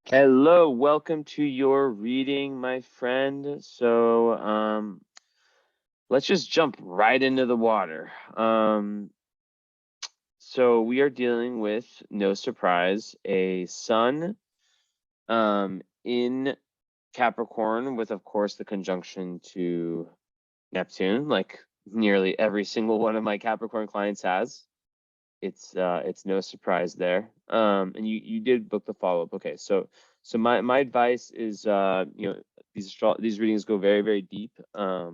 Hello, welcome to your reading, my friend. So, let's just jump right into the water. So we are dealing with, no surprise, a sun in Capricorn with, of course, the conjunction to Neptune, like nearly every single one of my Capricorn clients has. It's no surprise there. And you did book the follow-up. Okay, so my advice is these readings go very, very deep. I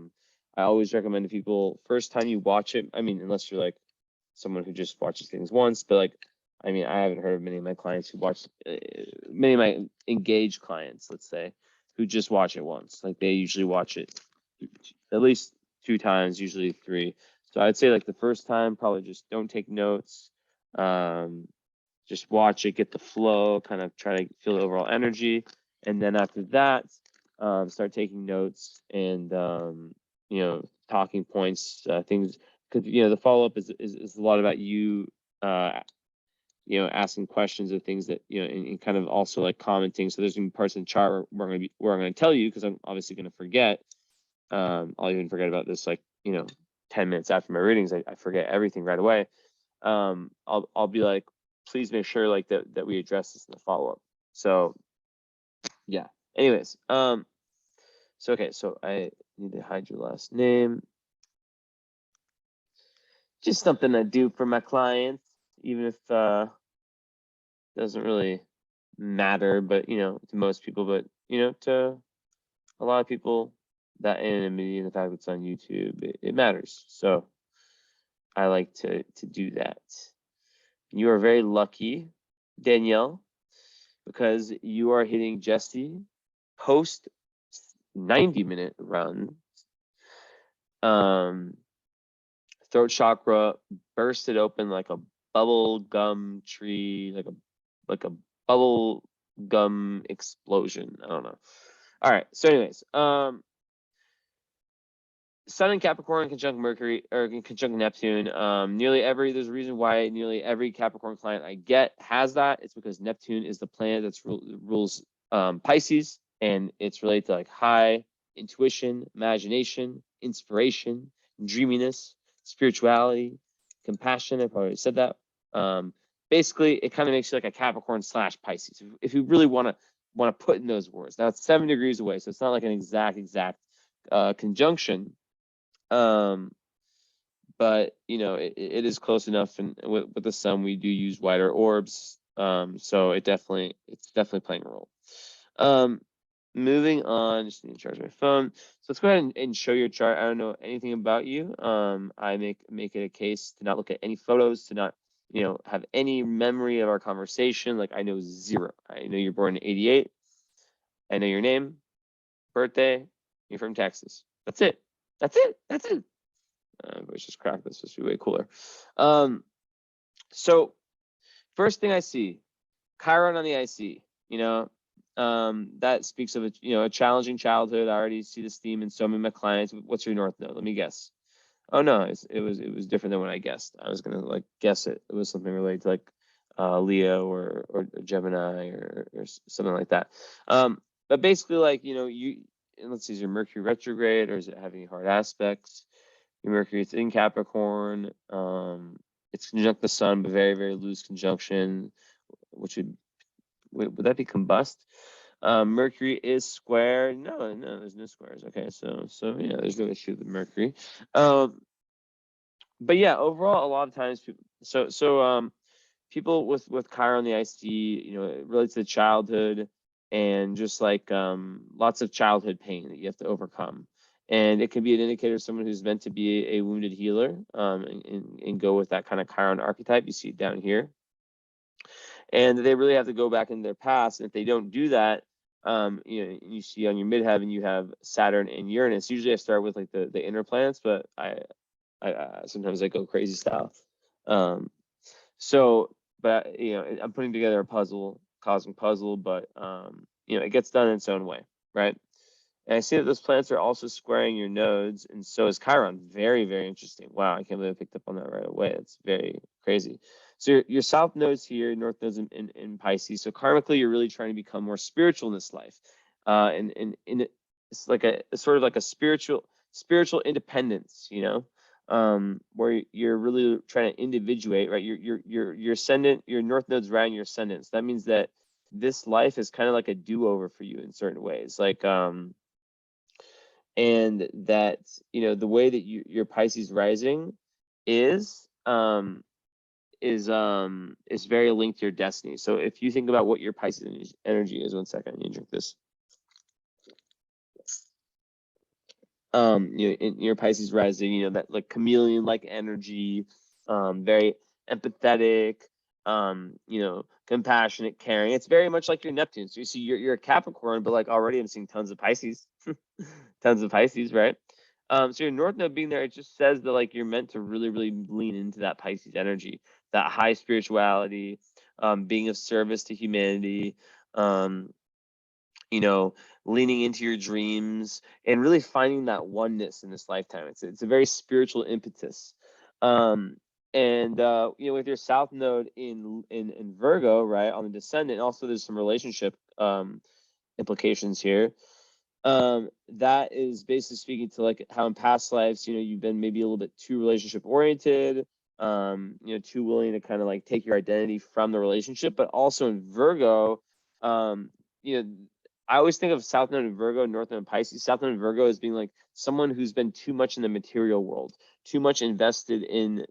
always recommend to people, first time you watch it, I mean, unless you're like someone who just watches things once, but like, I mean, I haven't heard of many of my clients who watch, many of my engaged clients, let's say, who just watch it once. Like they usually watch it at least 2 times, usually 3. So I'd say like the first time, probably just don't take notes. Just watch it, get the flow, kind of try to feel the overall energy. And then after that, start taking notes and, talking points, things, because, the follow-up is a lot about you, asking questions of things that, and kind of also like commenting. So there's gonna be parts in the chart where I'm going to tell you, because I'm obviously going to forget. I'll even forget about this, like, 10 minutes after my readings, I forget everything right away. I'll be like, please make sure like that we address this in the follow-up. So yeah. Anyways, so okay, so I need to hide your last name. Just something I do for my clients, even if doesn't really matter, but to most people, but to a lot of people, that anonymity and the fact that it's on YouTube, it matters. So I like to do that. You are very lucky, Danielle, because you are hitting Jesse post 90-minute run. Throat chakra bursted open like a bubble gum tree, like a bubble gum explosion. I don't know. All right. So anyways, Sun in Capricorn conjunct Mercury, or conjunct Neptune. There's a reason why nearly every Capricorn client I get has that. It's because Neptune is the planet that rules Pisces, and it's related to like high intuition, imagination, inspiration, dreaminess, spirituality, compassion. I probably said that. Basically, it kind of makes you like a Capricorn / Pisces. If you really want to put in those words. Now it's 7 degrees away, so it's not like an exact conjunction. But it is close enough, and with the sun we do use wider orbs, so it's definitely playing a role. Moving on, just need to charge my phone. So let's go ahead and show your chart. I don't know anything about you. I make it a case to not look at any photos, to not have any memory of our conversation. Like I know zero. I know you're born in 88. I know your name, birthday, you're from Texas. That's it. Let's just crack this. This would be way cooler. So first thing I see, Chiron on the IC. That speaks of a challenging childhood. I already see this theme in so many of my clients. What's your North Node? Let me guess. Oh no, it was different than what I guessed. I was gonna like guess it. It was something related to like Leo or Gemini or something like that. But basically, like let's see, is your Mercury retrograde, or is it having hard aspects? Your Mercury is in Capricorn. It's conjunct the Sun, but very, very loose conjunction, which would that be combust? Mercury is square. No, there's no squares. Okay, so yeah, there's no issue with Mercury. But yeah, overall, a lot of times people with Chiron on the IC, it relates to childhood and just like lots of childhood pain that you have to overcome. And it can be an indicator of someone who's meant to be a wounded healer, and go with that kind of Chiron archetype. You see it down here. And they really have to go back in their past. And if they don't do that, you see on your midheaven, you have Saturn and Uranus. Usually I start with like the inner planets, but I sometimes I go crazy style. But I'm putting together a cosmic puzzle, but it gets done in its own way, right? And I see that those planets are also squaring your nodes, and so is Chiron. Very, very interesting. Wow, I can't believe I picked up on that right away. It's very crazy. So your south node's here, north node's in Pisces. So karmically, you're really trying to become more spiritual in this life. And it's like it's sort of like a spiritual independence, you know, where you're really trying to individuate, right? Your ascendant, your north node's right in your ascendant. So that means that this life is kind of like a do-over for you in certain ways. Like and that, you know, the way that your Pisces rising is very linked to your destiny. So if you think about what your Pisces energy is, 1 second, I need to drink this. You know, in your Pisces rising, you know, that like chameleon-like energy, very empathetic, you know, compassionate, caring. It's very much like your Neptune. So you see, you're a Capricorn, but like already I'm seeing tons of Pisces, tons of Pisces, right? So your North Node being there, it just says that like you're meant to really, really lean into that Pisces energy, that high spirituality, being of service to humanity, you know, leaning into your dreams and really finding that oneness in this lifetime. It's a very spiritual impetus. And you know, with your south node in Virgo, right, on the descendant, also there's some relationship implications here. That is basically speaking to like how in past lives, you know, you've been maybe a little bit too relationship oriented, you know, too willing to kind of like take your identity from the relationship. But also in Virgo, you know, I always think of South Node and Virgo, North Node and Pisces. South Node and Virgo as being like someone who's been too much in the material world, too invested in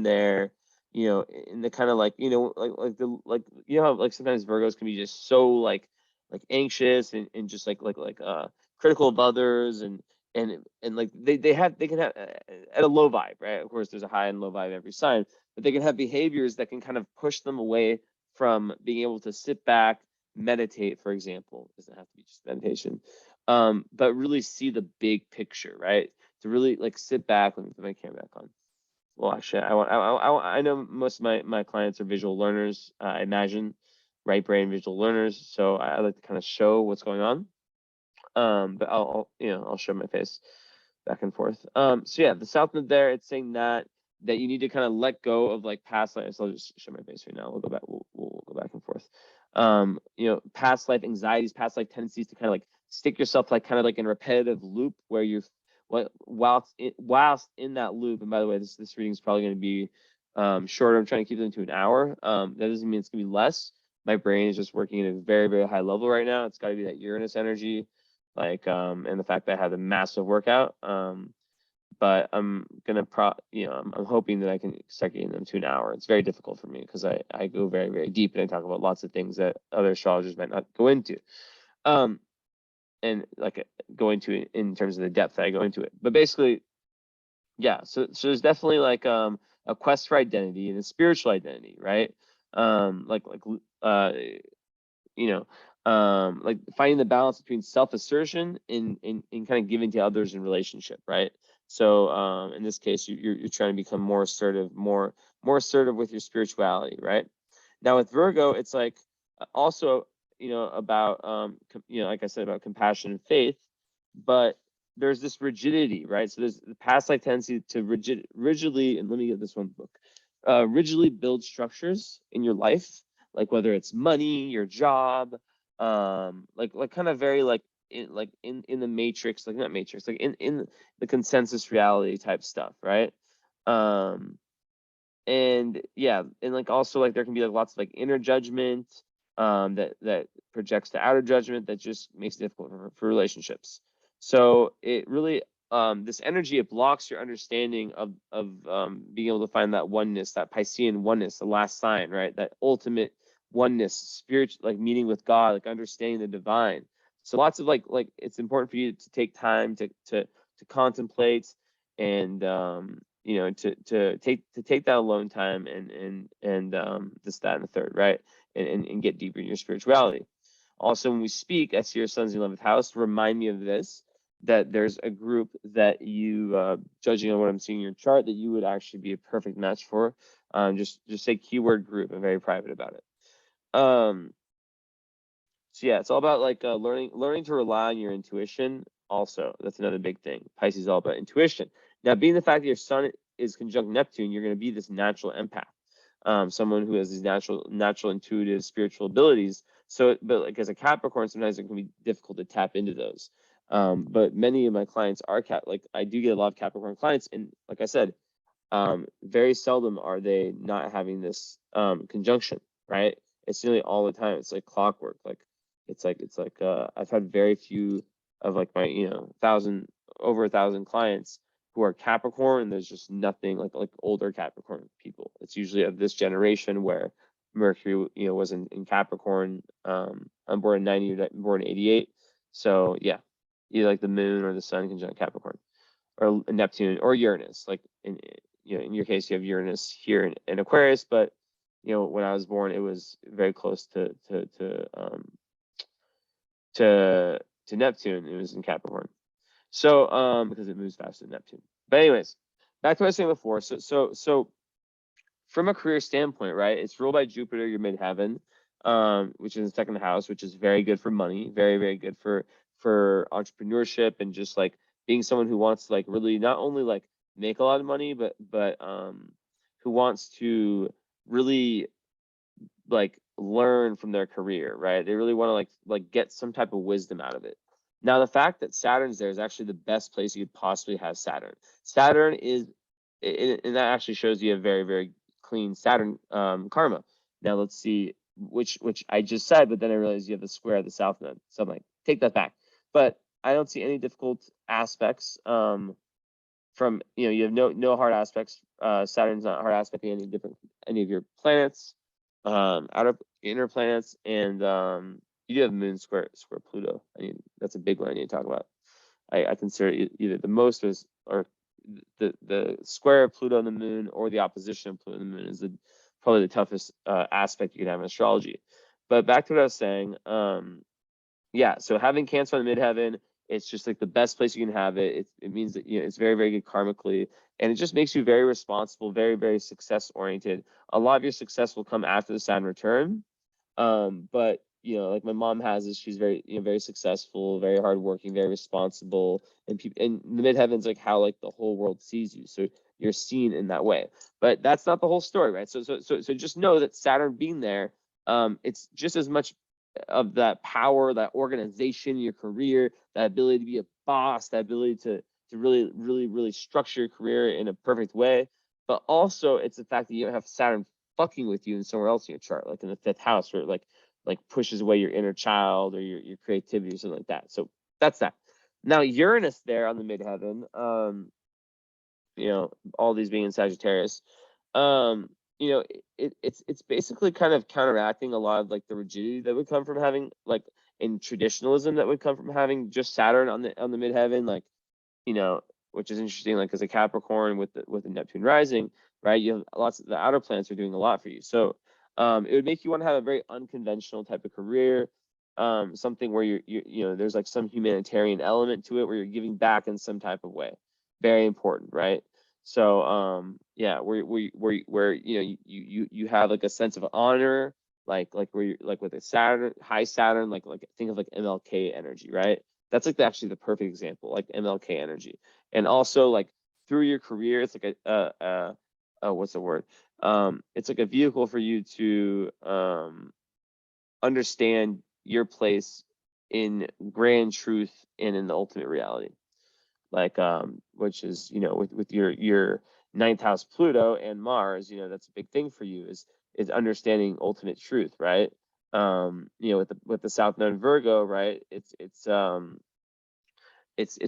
their, you know, in the kind of like, you know, like you know how like sometimes Virgos can be just so like anxious and just like critical of others and like they can have at a low vibe, right? Of course, there's a high and low vibe every sign, but they can have behaviors that can kind of push them away from being able to sit back, meditate, for example. It doesn't have to be just meditation, but really see the big picture, right? To really like sit back. Let me put my camera back on. Well, actually, I know most of my clients are visual learners. I imagine right brain visual learners, so I like to kind of show what's going on. But I'll show my face back and forth. So yeah, the south node there, it's saying that you need to kind of let go of like past lives. So I'll just show my face right now. We'll go back. We'll go back and forth. You know, past life anxieties, past life tendencies to kind of like stick yourself like kind of like in a repetitive loop where you've whilst in that loop. And by the way, this reading is probably going to be shorter. I'm trying to keep it into an hour. That doesn't mean it's going to be less. My brain is just working at a very, very high level right now. It's got to be that Uranus energy, like and the fact that I had a massive workout. But I'm gonna I'm hoping that I can start getting them to an hour. It's very difficult for me because I go very, very deep and I talk about lots of things that other astrologers might not go into. And like go into it in terms of the depth that I go into it. But basically, yeah, so there's definitely like a quest for identity and a spiritual identity, right? You know, like finding the balance between self-assertion and kind of giving to others in relationship, right? So in this case, you're trying to become more assertive, more assertive with your spirituality, right? Now with Virgo, it's like also, you know, about you know, like I said, about compassion and faith, but there's this rigidity, right? So there's the past life tendency to rigidly, and let me get this one book, rigidly build structures in your life, like whether it's money, your job, like kind of very like in the matrix, like not matrix, like in the consensus reality type stuff, right? And yeah, and like also like there can be like lots of like inner judgment that projects to outer judgment that just makes it difficult for relationships. So it really this energy, it blocks your understanding of being able to find that oneness, that Piscean oneness, the last sign, right? That ultimate oneness, spiritual, like meeting with God, like understanding the divine. So lots of like it's important for you to take time to contemplate and you know, to take that alone time and this, that, and the third, right? And get deeper in your spirituality. Also, when we speak, I see your son's 11th house. Remind me of this, that there's a group that you, judging on what I'm seeing in your chart, that you would actually be a perfect match for. Just say keyword group. I'm very private about it. So yeah, it's all about like learning to rely on your intuition. Also, that's another big thing. Pisces is all about intuition. Now, being the fact that your sun is conjunct Neptune, you're going to be this natural empath. someone who has these natural intuitive spiritual abilities. So, but like as a Capricorn, sometimes it can be difficult to tap into those. But many of my clients are like I do get a lot of Capricorn clients, and like I said, very seldom are they not having this conjunction, right? It's nearly all the time. It's like clockwork. Like it's like I've had very few of like my over 1,000 clients who are Capricorn. And there's just nothing like older Capricorn people. It's usually of this generation where Mercury was in Capricorn. I'm born in 90, born in 88. So yeah, either like the moon or the sun conjunct Capricorn, or Neptune or Uranus. Like in your case, you have Uranus here in Aquarius, but when I was born, it was very close to Neptune. It was in Capricorn. So because it moves faster than Neptune. But anyways, back to what I was saying before. So from a career standpoint, right? It's ruled by Jupiter, your midheaven, which is the second house, which is very good for money, very, very good for entrepreneurship and just like being someone who wants to like really not only like make a lot of money, but who wants to really like learn from their career, right? They really want to like get some type of wisdom out of it. Now, the fact that Saturn's there is actually the best place you could possibly have Saturn. Saturn is, and that actually shows you have very, very clean Saturn karma. Now let's see which I just said, but then I realized you have the square of the south node. So I'm like, take that back. But I don't see any difficult aspects from you have no hard aspects. Saturn's not hard aspecting any of your planets, outer inner planets, and you do have moon square Pluto. I mean, that's a big one I need to talk about. I consider either the most or the square of Pluto and the moon, or the opposition of Pluto and the moon is probably the toughest aspect you can have in astrology. But back to what I was saying. Yeah, so having Cancer on the midheaven, it's just like the best place you can have it. It means that it's very, very good karmically, and it just makes you very responsible, very, very success oriented. A lot of your success will come after the Saturn return. But like my mom has this, she's very, very successful, very hardworking, very responsible, and the midheaven's like how like the whole world sees you. So you're seen in that way. But that's not the whole story, right? So just know that Saturn being there, it's just as much of that power, that organization, your career, that ability to be a boss, that ability to really, really, really structure your career in a perfect way. But also it's the fact that you don't have Saturn fucking with you in somewhere else in your chart, like in the 5th house, where it like pushes away your inner child or your creativity or something like that. So that's that. Now Uranus there on the midheaven, all these being in Sagittarius, it's basically kind of counteracting a lot of like the rigidity that would come from having like in traditionalism that would come from having just Saturn on the midheaven, like which is interesting, like as a Capricorn with the Neptune rising, right? You have lots of the outer planets are doing a lot for you. So it would make you want to have a very unconventional type of career, something where there's like some humanitarian element to it where you're giving back in some type of way. Very important, right? So yeah, where you have like a sense of honor, like where you're like with a Saturn, high Saturn, like think of like MLK energy, right? That's like actually the perfect example, like MLK energy. And also like through your career, it's like what's the word? It's like a vehicle for you to understand your place in grand truth and in the ultimate reality. Like which is with your 9th house Pluto and Mars, that's a big thing for you is understanding ultimate truth, right? With the South Node Virgo, right? It's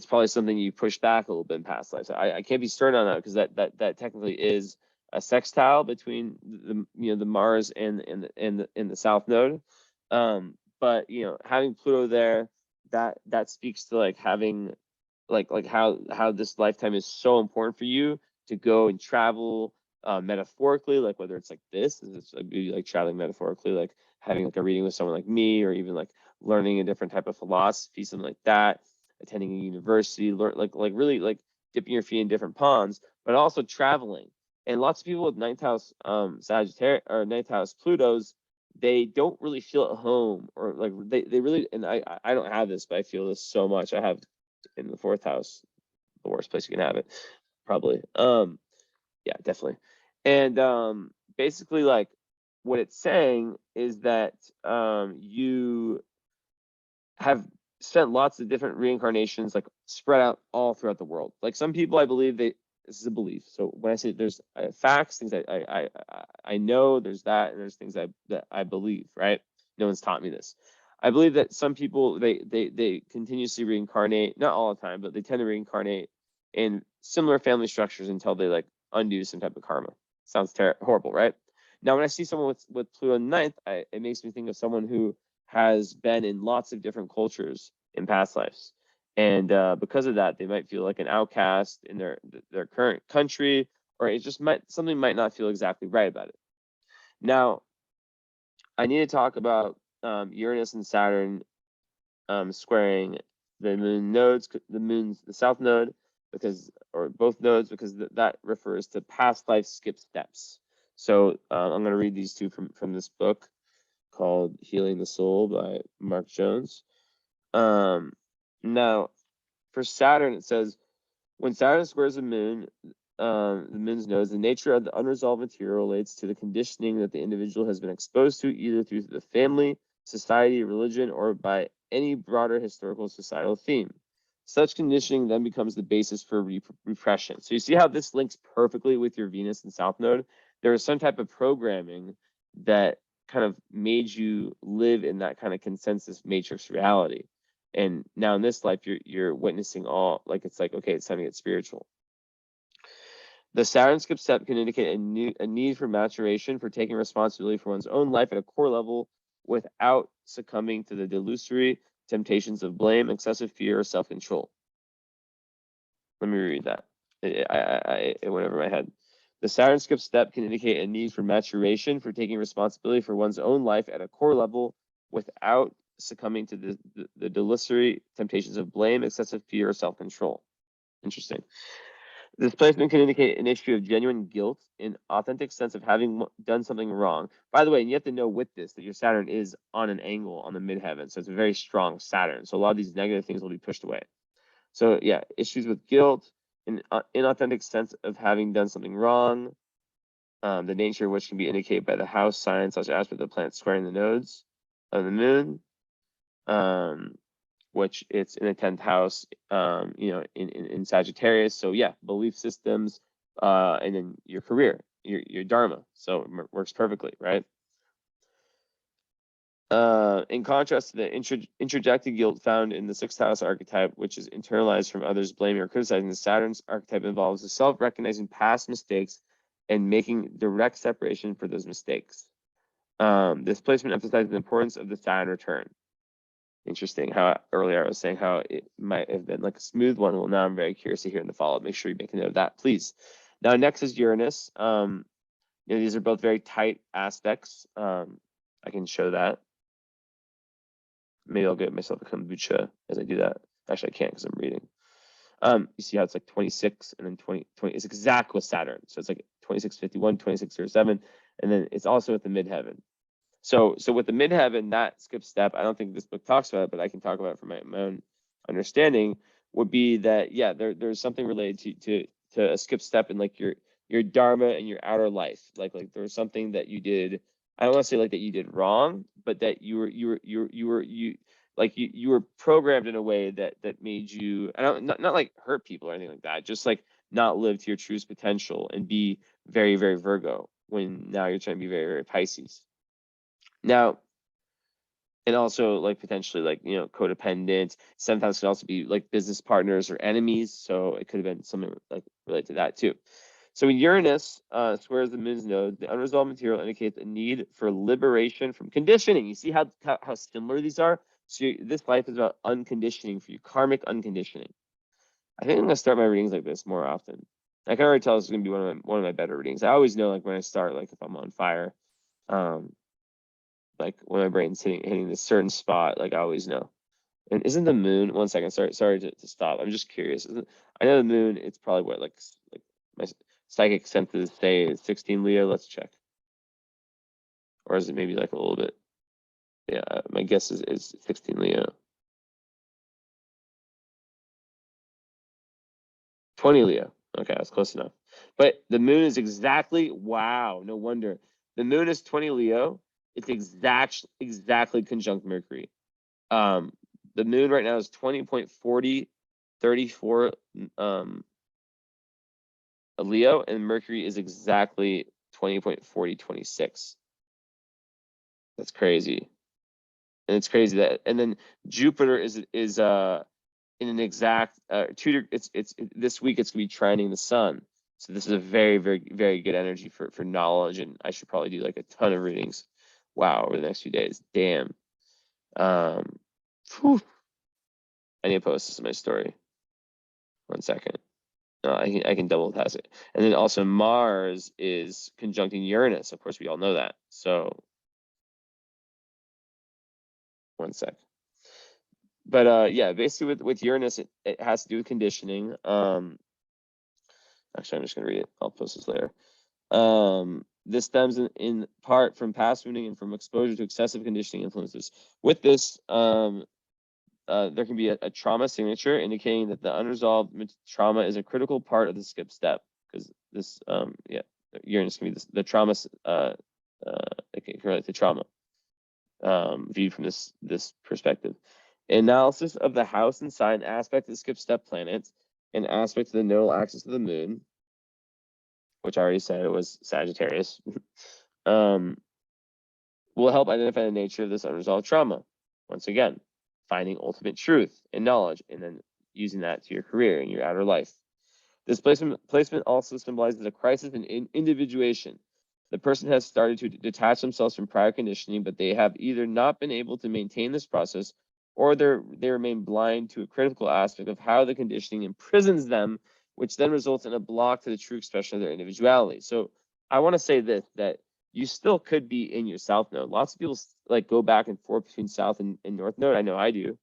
probably something you push back a little bit in past lives. I can't be certain on that because that technically is a sextile between the Mars and the South Node. But having Pluto there, that speaks to like having like how this lifetime is so important for you to go and travel metaphorically, like whether it's like this, it's like traveling metaphorically, like having like a reading with someone like me, or even like learning a different type of philosophy, something like that, attending a university, learn like really like dipping your feet in different ponds, but also traveling. And lots of people with 9th house Sagittarius or 9th house Plutos, they don't really feel at home, or like they really, and I don't have this, but I feel this so much. I have in the 4th house, the worst place you can have it, probably. Yeah, definitely. And basically, like, what it's saying is that you have spent lots of different reincarnations, like, spread out all throughout the world. Like, some people, I believe this is a belief. So when I say there's facts, things I know, there's that, and there's things that I believe, right? No one's taught me this. I believe that some people, they continuously reincarnate, not all the time, but they tend to reincarnate in similar family structures until they, like, undo some type of karma. Sounds horrible, right? Now, when I see someone with Pluto in the ninth, it makes me think of someone who has been in lots of different cultures in past lives. And because of that, they might feel like an outcast in their current country, or it just something might not feel exactly right about it. Now, I need to talk about Uranus and Saturn squaring the moon nodes, the south node, or both nodes, because that refers to past life skip steps. So I'm going to read these two from this book called Healing the Soul by Mark Jones. Now, for Saturn, it says, when Saturn squares the moon, the moon's nodes, the nature of the unresolved material relates to the conditioning that the individual has been exposed to, either through the family, society, religion, or by any broader historical societal theme. Such conditioning then becomes the basis for repression. So you see how this links perfectly with your Venus and South Node? There is some type of programming that kind of made you live in that kind of consensus matrix reality. And now in this life, you're witnessing all, like, it's like, okay, it's time to get spiritual. The Saturn skip step can indicate a need for maturation, for taking responsibility for one's own life at a core level without succumbing to the delusory temptations of blame, excessive fear, or self-control. Let me read that. It went over my head. The Saturn skip step can indicate a need for maturation, for taking responsibility for one's own life at a core level without succumbing to the delusory temptations of blame, excessive fear, or self-control. Interesting. This placement can indicate an issue of genuine guilt, an authentic sense of having done something wrong. By the way, and you have to know with this that your Saturn is on an angle on the midheaven, so it's a very strong Saturn. So a lot of these negative things will be pushed away. So yeah, issues with guilt, an inauthentic sense of having done something wrong, the nature of which can be indicated by the house sign, such as with the planet squaring the nodes of the moon, which it's in the 10th house, in Sagittarius. So yeah, belief systems, and then your career, your dharma. So it works perfectly, right? In contrast to the introjected guilt found in the 6th house archetype, which is internalized from others blaming or criticizing, the Saturn's archetype involves the self-recognizing past mistakes and making direct separation for those mistakes. This placement emphasizes the importance of the Saturn return. Interesting how earlier I was saying how it might have been like a smooth one. Well, now I'm very curious to hear in the follow-up. Make sure you make a note of that, please. Now, next is Uranus. These are both very tight aspects. I can show that. Maybe I'll get myself a kombucha as I do that. Actually, I can't because I'm reading. You see how it's like 26 and then 20. It's exact with Saturn. So it's like 2651, 2607, and then it's also at the midheaven. So with the midheaven, that skip step, I don't think this book talks about it, but I can talk about it from my own understanding, would be that, yeah, there's something related to a skip step in like your dharma and your outer life. Like there's something that you did, I don't want to say like that you did wrong, but that you were programmed in a way that made you, not like hurt people or anything like that, just like not live to your truest potential and be very, very Virgo, when now you're trying to be very, very Pisces. Now, and also like potentially like, codependent. Sometimes could also be like business partners or enemies. So it could have been something like related to that too. So when Uranus squares the moon's node, the unresolved material indicates a need for liberation from conditioning. You see how similar these are? So this life is about unconditioning for you, karmic unconditioning. I think I'm gonna start my readings like this more often. I can already tell this is gonna be one of my better readings. I always know like when I start, like if I'm on fire. Like when my brain's hitting this certain spot, like I always know. And isn't the moon, one second, sorry to stop. I'm just curious. I know the moon, it's probably what, like my psychic senses say is 16 Leo. Let's check. Or is it maybe like a little bit? Yeah, my guess is 16 Leo. 20 Leo. Okay, that's close enough. But the moon is exactly, wow, no wonder. The moon is 20 Leo. It's exactly conjunct Mercury. The moon right now is 20.4034 Leo, and Mercury is exactly 20.4026. That's crazy. And it's crazy that, and then Jupiter is in an exact it's this week it's gonna be trining the sun. So this is a very, very, very good energy for knowledge, and I should probably do like a ton of readings. Wow, over the next few days. Damn. Whew. I need to post this in my story. 1 second. No, I can double pass it. And then also Mars is conjuncting Uranus. Of course, we all know that. So 1 sec. But yeah, basically with Uranus, it has to do with conditioning. Actually, I'm just gonna read it. I'll post this later. This stems in part from past wounding and from exposure to excessive conditioning influences. With this, there can be a trauma signature indicating that the unresolved trauma is a critical part of the skip step, because this, yeah, Uranus can be the trauma, it can relate to trauma, viewed from this perspective. Analysis of the house and sign aspect of the skip step planet and aspect of the nodal axis of the moon, which I already said it was Sagittarius, will help identify the nature of this unresolved trauma. Once again, finding ultimate truth and knowledge, and then using that to your career and your outer life. This placement also symbolizes a crisis in individuation. The person has started to detach themselves from prior conditioning, but they have either not been able to maintain this process, or they remain blind to a critical aspect of how the conditioning imprisons them, which then results in a block to the true expression of their individuality. So I want to say this, that you still could be in your South Node. Lots of people like go back and forth between South and North Node. I know I do.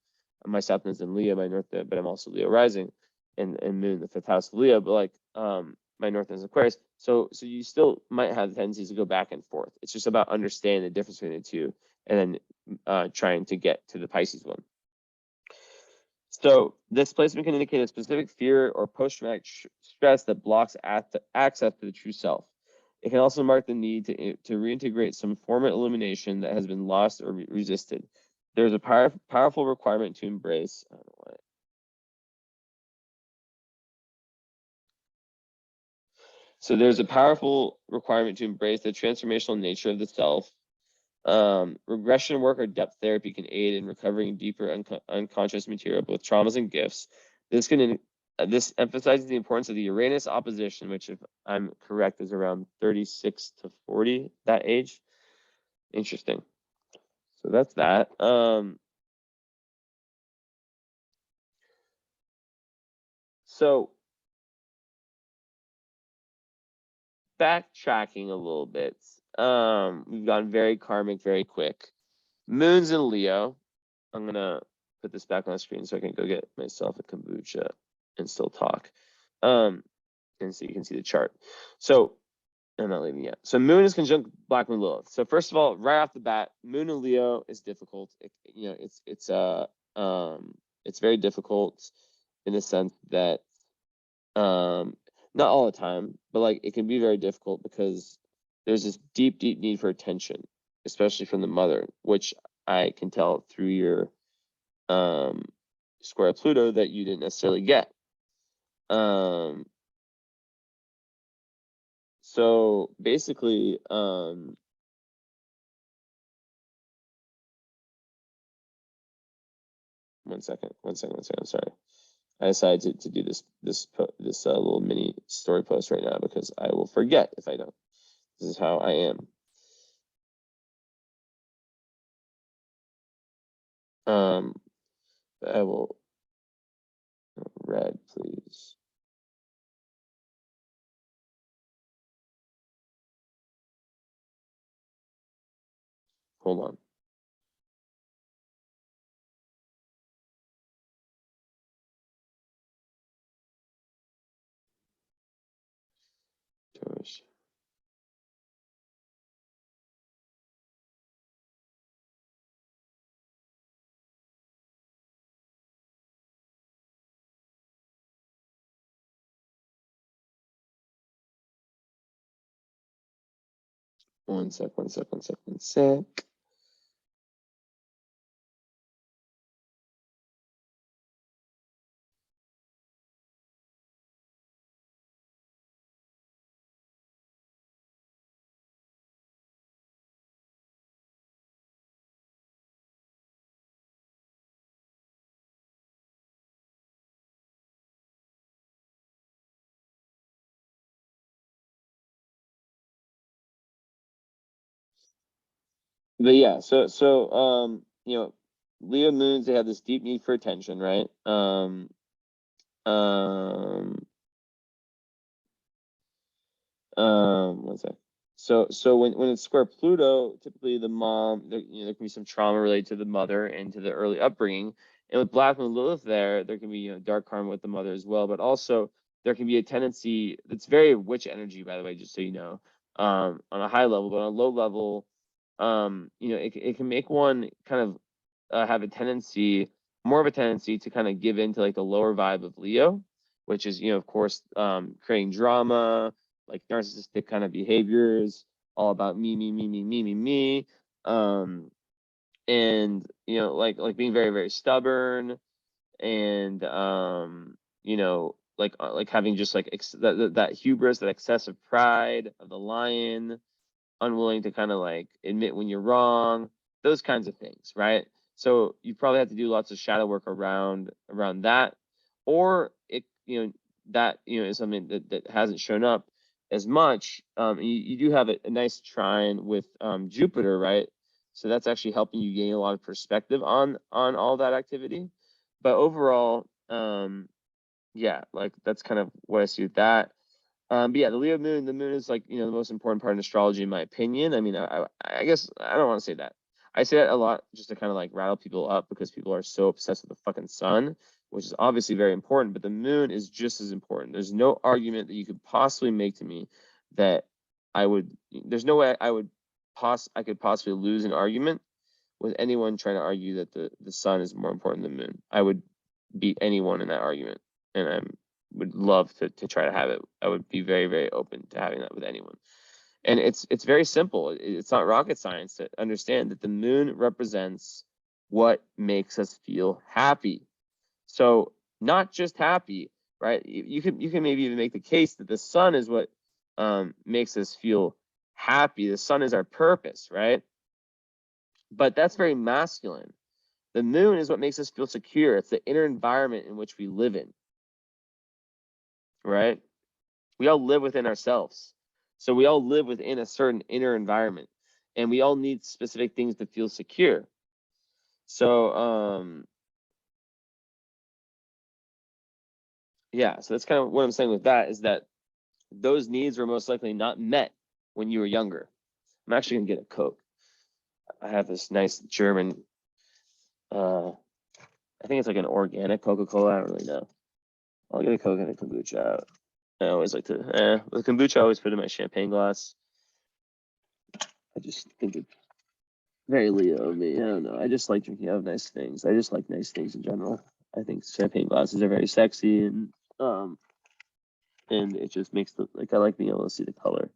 My South Node is in Leo, my North Node, but I'm also Leo rising and Moon, the 5th house of Leo. But like my North Node is Aquarius. So you still might have tendencies to go back and forth. It's just about understanding the difference between the two, and then trying to get to the Pisces one. So this placement can indicate a specific fear or post-traumatic stress that blocks access to the true self. It can also mark the need to reintegrate some form of illumination that has been lost or resisted. There's a powerful requirement to embrace. I don't know why. So there's a powerful requirement to embrace the transformational nature of the self. Regression work or depth therapy can aid in recovering deeper unconscious material, both traumas and gifts. This emphasizes the importance of the Uranus opposition, which, if I'm correct, is around 36 to 40, that age. Interesting. So that's that. So backtracking a little bit, we've gone very karmic, very quick. Moon's in Leo. I'm gonna put this back on the screen so I can go get myself a kombucha and still talk. And so you can see the chart. So I'm not leaving yet. So Moon is conjunct Black Moon Lilith. So first of all, right off the bat, Moon in Leo is difficult. It's very difficult in the sense that not all the time, but like it can be very difficult because there's this deep, deep need for attention, especially from the mother, which I can tell through your square Pluto that you didn't necessarily get. So basically, 1 second. I'm sorry. I decided to do this little mini story post right now because I will forget if I don't. This is how I am. I will red, please. Hold on. George. One sec. But yeah, so you know, Leo moons, they have this deep need for attention, right? One sec. So when it's square Pluto, typically the mom, there can be some trauma related to the mother and to the early upbringing. And with Black Moon Lilith there can be dark karma with the mother as well, but also there can be a tendency that's very witch energy, by the way, just so you know, on a high level, but on a low level, it can make one kind of have more of a tendency to kind of give into like the lower vibe of Leo, which is of course creating drama, like narcissistic kind of behaviors, all about me. And like being very, very stubborn, and like having just like that hubris, that excessive pride of the lion, unwilling to kind of like admit when you're wrong, those kinds of things, right? So you probably have to do lots of shadow work around that, or that is something that hasn't shown up as much. You do have a nice trine with Jupiter, right? So that's actually helping you gain a lot of perspective on all that activity. But overall, yeah, like that's kind of what I see with that. But yeah, the moon is like, the most important part in astrology, in my opinion. I mean, I guess I don't want to say that. I say that a lot just to kind of like rattle people up, because people are so obsessed with the fucking sun, which is obviously very important, but the moon is just as important. There's no argument that you could possibly make to me that there's no way I could possibly lose an argument with anyone trying to argue that the sun is more important than the moon. I would beat anyone in that argument, and I would love to try to have it. I would be very, very open to having that with anyone. And it's very simple. It's not rocket science to understand that the moon represents what makes us feel happy. So not just happy, right? You can maybe even make the case that the sun is what makes us feel happy. The sun is our purpose, right? But that's very masculine. The moon is what makes us feel secure. It's the inner environment in which we live in, right? We all live within ourselves. So we all live within a certain inner environment, and we all need specific things to feel secure. So, yeah, so that's kind of what I'm saying with that, is that those needs were most likely not met when you were younger. I'm actually gonna get a Coke. I have this nice German, I think it's like an organic Coca-Cola. I don't really know. I'll get a Coke and a kombucha out. I always like to, with kombucha, I always put in my champagne glass. I just think it's very Leo of me. I don't know. I just like drinking out of nice things. I just like nice things in general. I think champagne glasses are very sexy, and it just makes I like being able to see the color.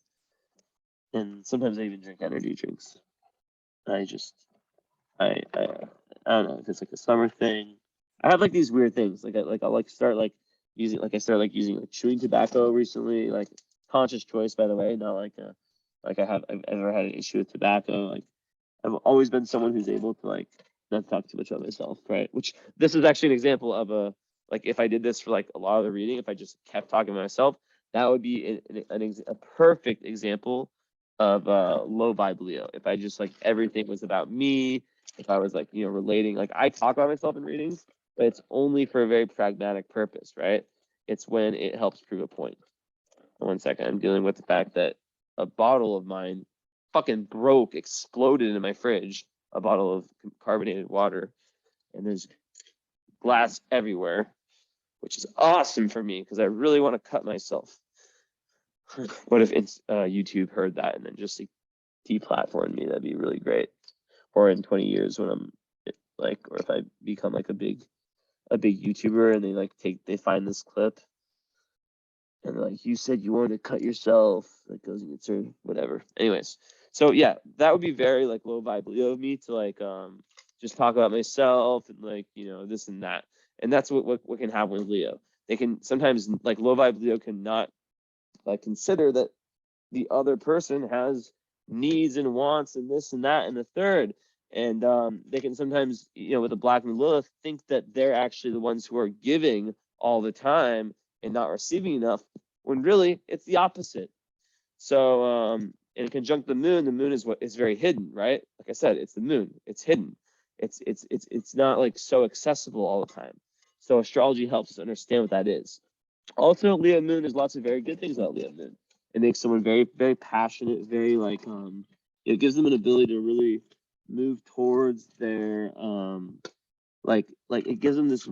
And sometimes I even drink energy drinks. I don't know if it's like a summer thing. I have like these weird things. I'll start using like chewing tobacco recently, like conscious choice, by the way, not I've ever had an issue with tobacco. Like I've always been someone who's able to like not talk too much about myself, right? Which this is actually an example of if I did this for like a lot of the reading, if I just kept talking to myself, that would be a perfect example of low vibe Leo. If I just like everything was about me, if I was like relating, like I talk about myself in readings, but it's only for a very pragmatic purpose, right? It's when it helps prove a point. 1 second, I'm dealing with the fact that a bottle of mine fucking broke, exploded in my fridge, a bottle of carbonated water, and there's glass everywhere, which is awesome for me because I really want to cut myself. What if YouTube heard that and then just like deplatformed me? That'd be really great. Or in 20 years when I'm like, or if I become like a big YouTuber and they find this clip and they're like, you said you wanted to cut yourself, that goes against or whatever. Anyways, So yeah, that would be very like low vibe Leo of me to like just talk about myself and like, you know, this and that. And that's what can happen with Leo. They can sometimes, like, low vibe Leo cannot like consider that the other person has needs and wants and this and that and the third. And they can sometimes, you know, with the Black Moon Lilith, think that they're actually the ones who are giving all the time and not receiving enough, when really it's the opposite. So in conjunct the moon is what is very hidden, right? Like I said, it's the moon. It's hidden. It's not like so accessible all the time. So astrology helps us understand what that is. Also, Leo moon, there's lots of very good things about Leo moon. It makes someone very, very passionate, very like it gives them an ability to really move towards their like it gives them this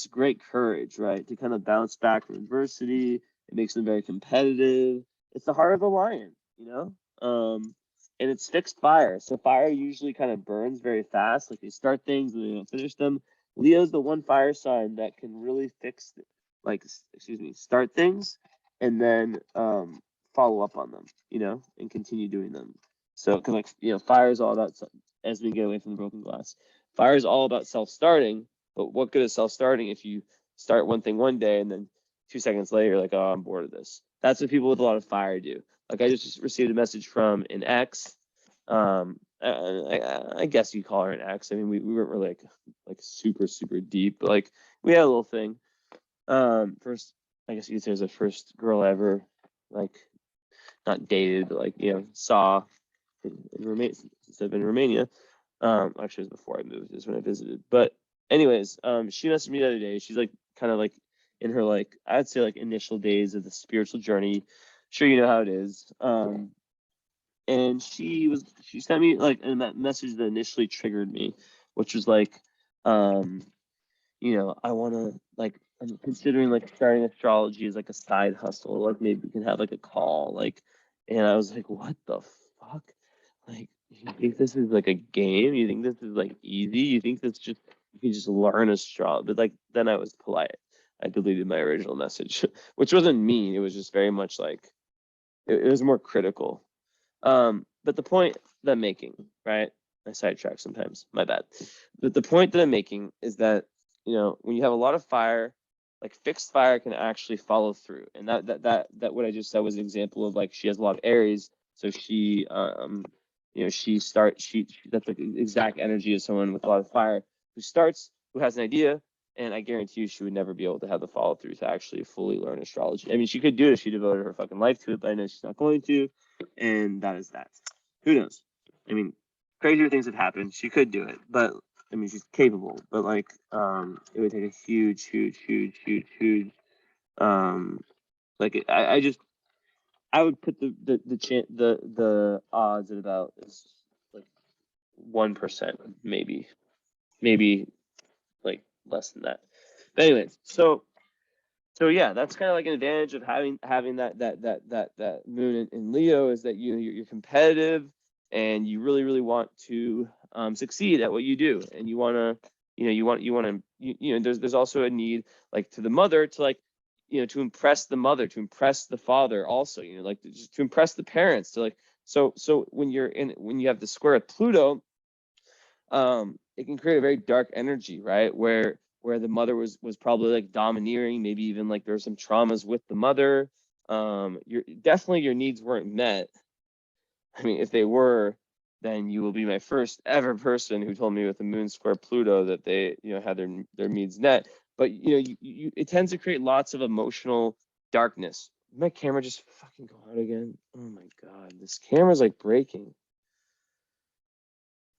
great courage, right? To kind of bounce back from adversity. It makes them very competitive. It's the heart of the lion, you know? And it's fixed fire. So fire usually kind of burns very fast. Like they start things and they don't finish them. Leo's the one fire sign that can really start things and then follow up on them, you know, and continue doing them. So, because like, you know, fire is all about, as we get away from the broken glass, fire is all about self-starting. But what good is self-starting if you start one thing one day and then 2 seconds later you're like, oh, I'm bored of this. That's what people with a lot of fire do. Like I just received a message from an ex. I guess you call her an ex. I mean, we weren't really like super deep, but like we had a little thing. First, I guess you could say it was the first girl I ever like not dated, but like, you know, saw in Romania, since I've been in Romania. Actually, it was before I moved, is when I visited. But anyways, she messaged me the other day. She's like kind of like in her like, I'd say like initial days of the spiritual journey. Sure, you know how it is. And she sent me like a message that initially triggered me, which was like, you know, I want to like, I'm considering like starting astrology as like a side hustle. Like maybe we can have like a call, like, and I was like, what the fuck? Like, you think this is like a game? You think this is like easy? You think this just, you can just learn astrology? But like, then I was polite. I deleted my original message, which wasn't mean. It was just very much like, it was more critical. But the point that I'm making, right? I sidetrack sometimes, my bad. But the point that I'm making is that, you know, when you have a lot of fire, like fixed fire can actually follow through. And that what I just said was an example of like, she has a lot of Aries. So she, you know, that's like the exact energy of someone with a lot of fire who has an idea. And I guarantee you she would never be able to have the follow through to actually fully learn astrology. I mean, she could do it if she devoted her fucking life to it, but I know she's not going to. And that is that. Who knows? I mean, crazier things have happened. She could do it, but I mean, she's capable. But like, it would take a huge, like I would put the odds at about like 1%, maybe like less than that. But anyways, so yeah, that's kind of like an advantage of having that moon in Leo, is that you're competitive and you really want to succeed at what you do, and you want to, you know, there's also a need like to the mother to like, you know, to impress the mother, to impress the father also, you know, like just to impress the parents, to like, so when you have the square with Pluto, it can create a very dark energy, right? Where the mother was probably like domineering, maybe even like there were some traumas with the mother. Your needs weren't met. I mean, if they were, then you will be my first ever person who told me with the moon square Pluto that they, you know, had their needs met. But you know, it tends to create lots of emotional darkness. Did my camera just fucking go out again? Oh my god, this camera's like breaking.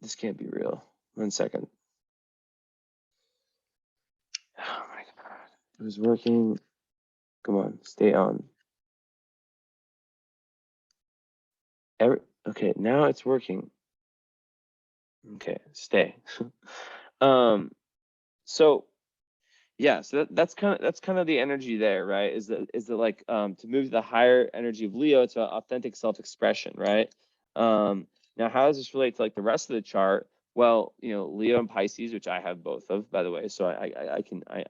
This can't be real. 1 second. Oh my god, it was working. Come on, stay on. Okay, now it's working. Okay, stay. So yeah, so that's kind of the energy there, right? Is that like to move the higher energy of Leo to authentic self-expression, right? Now how does this relate to like the rest of the chart? Well, you know, Leo and Pisces, which I have both of, by the way. So I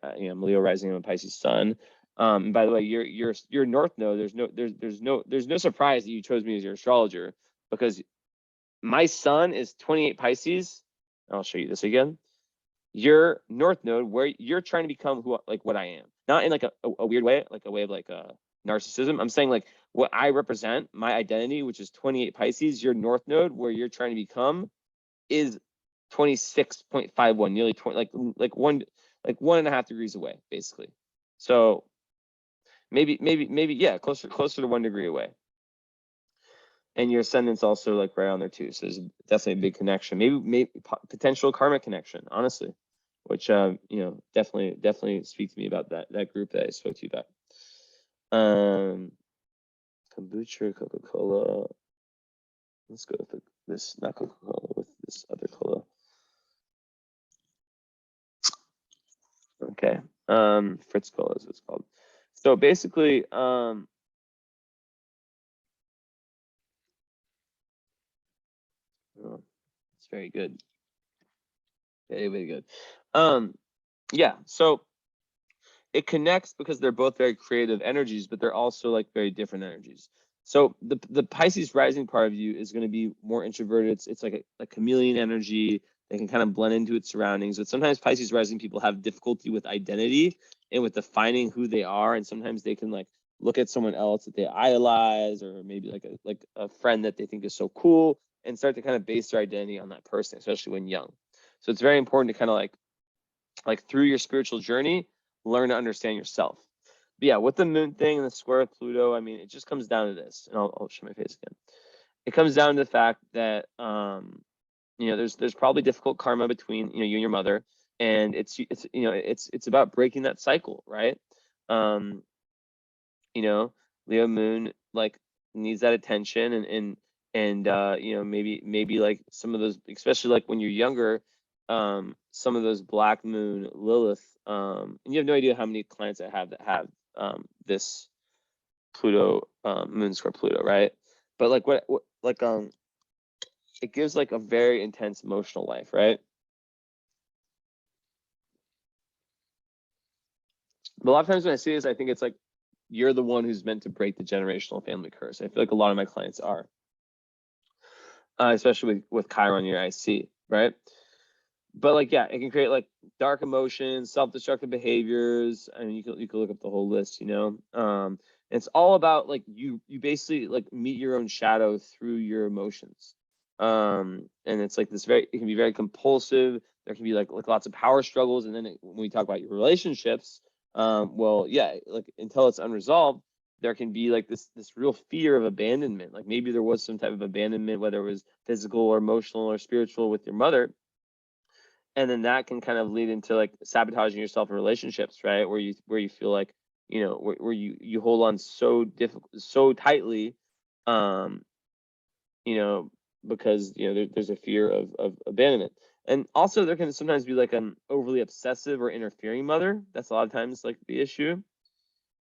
am Leo rising, I'm a Pisces sun. And by the way, you're North Node. There's no surprise that you chose me as your astrologer. because my sun is 28 Pisces. I'll show you this again. Your North Node, where you're trying to become who, like what I am, not in like a weird way, like a way of like narcissism. I'm saying like what I represent, my identity, which is 28 Pisces. Your North Node, where you're trying to become, is 26.51, nearly 20, like 1.5 degrees away, basically. So maybe, yeah, closer to 1 degree away. And your ascendant's also like right on there too. So there's definitely a big connection, maybe potential karmic connection, honestly, which you know, definitely speak to me about that group that I spoke to you about. Kombucha, Coca-Cola. Let's go with this, not Coca-Cola, with this other cola. Okay. Fritz Cola is what it's called. So basically, oh, it's very good. Very good. Yeah, so it connects because they're both very creative energies, but they're also like very different energies. So the Pisces rising part of you is going to be more introverted. It's like a chameleon energy. They can kind of blend into its surroundings. But sometimes Pisces rising people have difficulty with identity and with defining who they are. And sometimes they can like look at someone else that they idolize, or maybe like a friend that they think is so cool, and start to kind of base their identity on that person, especially when young. So it's very important to kind of like through your spiritual journey, learn to understand yourself. But yeah, with the moon thing and the square with Pluto, I mean, it just comes down to this, and I'll show my face again. It comes down to the fact that you know, there's probably difficult karma between, you know, you and your mother, and it's you know, it's about breaking that cycle, right? You know, Leo moon like needs that attention, and you know, maybe like some of those, especially like when you're younger, some of those black moon Lilith, and you have no idea how many clients I have that have this Pluto, moon square Pluto, right? But like what like it gives like a very intense emotional life, right? But a lot of times when I see this, I think it's like you're the one who's meant to break the generational family curse. I feel like a lot of my clients are, especially with Chiron, your IC, right? But like, yeah, it can create like dark emotions, self-destructive behaviors. I mean, you can look up the whole list, you know. It's all about like you basically like meet your own shadow through your emotions. And it's like this it can be very compulsive. There can be like lots of power struggles, and then when we talk about your relationships, well, yeah, like until it's unresolved, there can be like this real fear of abandonment. Like maybe there was some type of abandonment, whether it was physical or emotional or spiritual, with your mother. And then that can kind of lead into like sabotaging yourself in relationships, right? Where you feel like, you know, where you hold on so tightly, you know, because, you know, there's a fear of abandonment. And also there can sometimes be like an overly obsessive or interfering mother. That's a lot of times like the issue.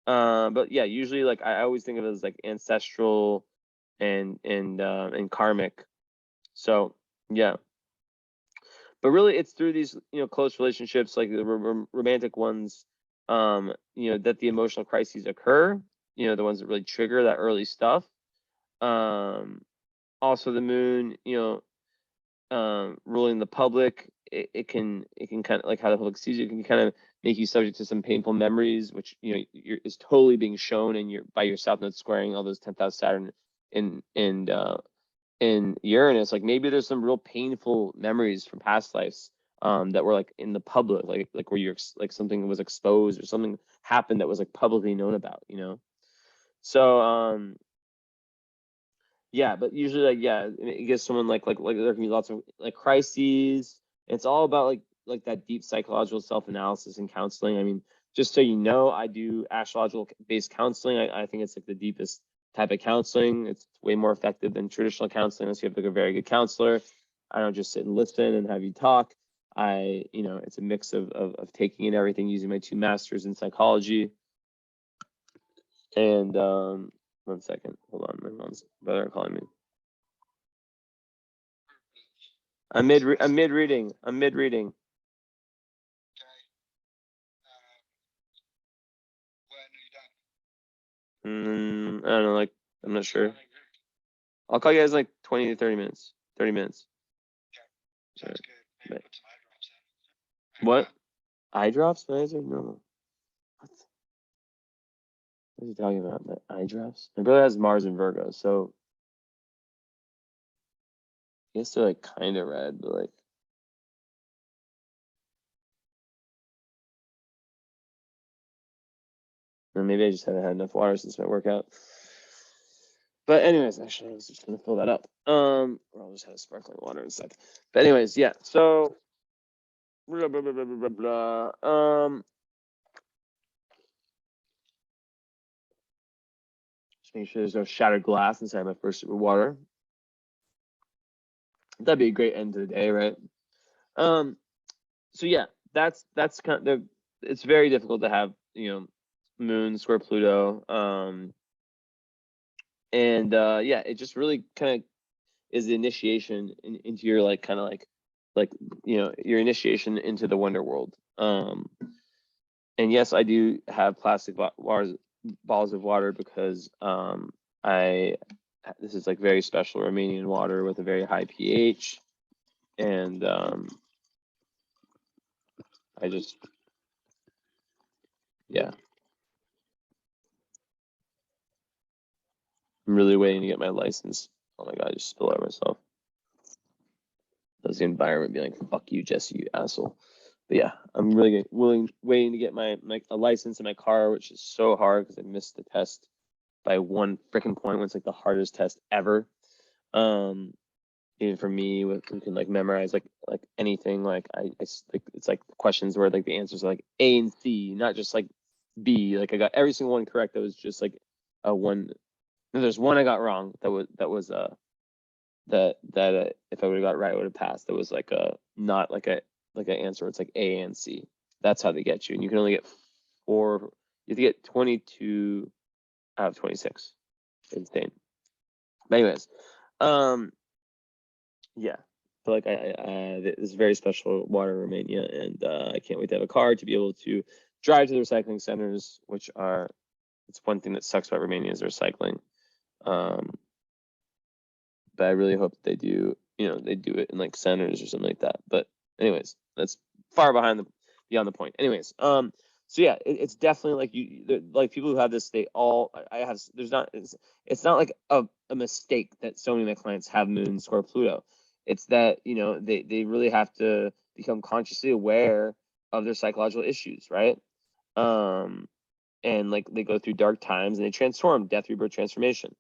But yeah, usually like I always think of it as like ancestral and karmic. So yeah. But really it's through these, you know, close relationships, like the romantic ones, you know, that the emotional crises occur, you know, the ones that really trigger that early stuff. Also the moon, you know, ruling the public, it can kind of like how the public sees you, it can kind of make you subject to some painful memories, which, you know, is totally being shown in your by your south node squaring all those 10th house Saturn in Uranus. Like maybe there's some real painful memories from past lives that were like in the public, like where you're like something was exposed or something happened that was like publicly known about, you know. So yeah, but usually like, yeah, it gives someone like there can be lots of like crises. It's all about like that deep psychological self-analysis and counseling. I mean, just so you know, I do astrological based counseling. I think it's like the deepest type of counseling. It's way more effective than traditional counseling unless you have like a very good counselor. I don't just sit and listen and have you talk. You know, it's a mix of taking in everything, using my 2 masters in psychology. And 1 second, hold on, my mom's brother calling me. I'm mid reading. Okay. When are you done? I don't know, like I'm not sure. I'll call you guys like 20 to 30 minutes. 30 minutes. Yeah, sounds good. Maybe put some eye drops in. What? Eye drops? No. What are you talking about? My eye drops? My brother has Mars and Virgo, so I guess they're like kind of red, but like. Or maybe I just haven't had enough water since my workout. But anyways, actually, I was just gonna fill that up. Or I'll just have sparkling water instead. But anyways, yeah. So, blah, blah, blah, blah, blah, blah. Just make sure there's no shattered glass inside my first sip of water. That'd be a great end to the day, right? So yeah, that's kind of, it's very difficult to have, Moon square Pluto. And yeah, it just really kind of is the initiation into your like kind of like your initiation into the wonder world. And yes, I do have plastic balls of water because this is like very special Romanian water with a very high pH, and I just, yeah, I'm really waiting to get my license. Oh my god, I just spilled out myself. Does the environment be like, fuck you, Jesse, you asshole. But yeah, I'm really waiting to get a license in my car, which is so hard because I missed the test by one freaking point when it's like the hardest test ever. Even for me, who can like memorize like anything, like I like, it's like questions where like the answers are like A and C, not just like B. Like I got every single one correct. That was just like a one. No, there's one I got wrong. That was if I would have got right, I would have passed. That was like not like an answer. It's like A and C. That's how they get you, and you can only get 4. You have to get 22 out of 26. Insane. But anyways, yeah. So like this is very special water in Romania, and I can't wait to have a car to be able to drive to the recycling centers, which are, it's one thing that sucks about Romania is recycling. But I really hope that they do, they do it in like centers or something like that. But anyways, that's far beyond the point. Anyways, so yeah, it's definitely like people who have this, it's not like a mistake that so many of my clients have Moon square Pluto. It's that, they really have to become consciously aware of their psychological issues, right? And like they go through dark times and they transform, death, rebirth, transformation.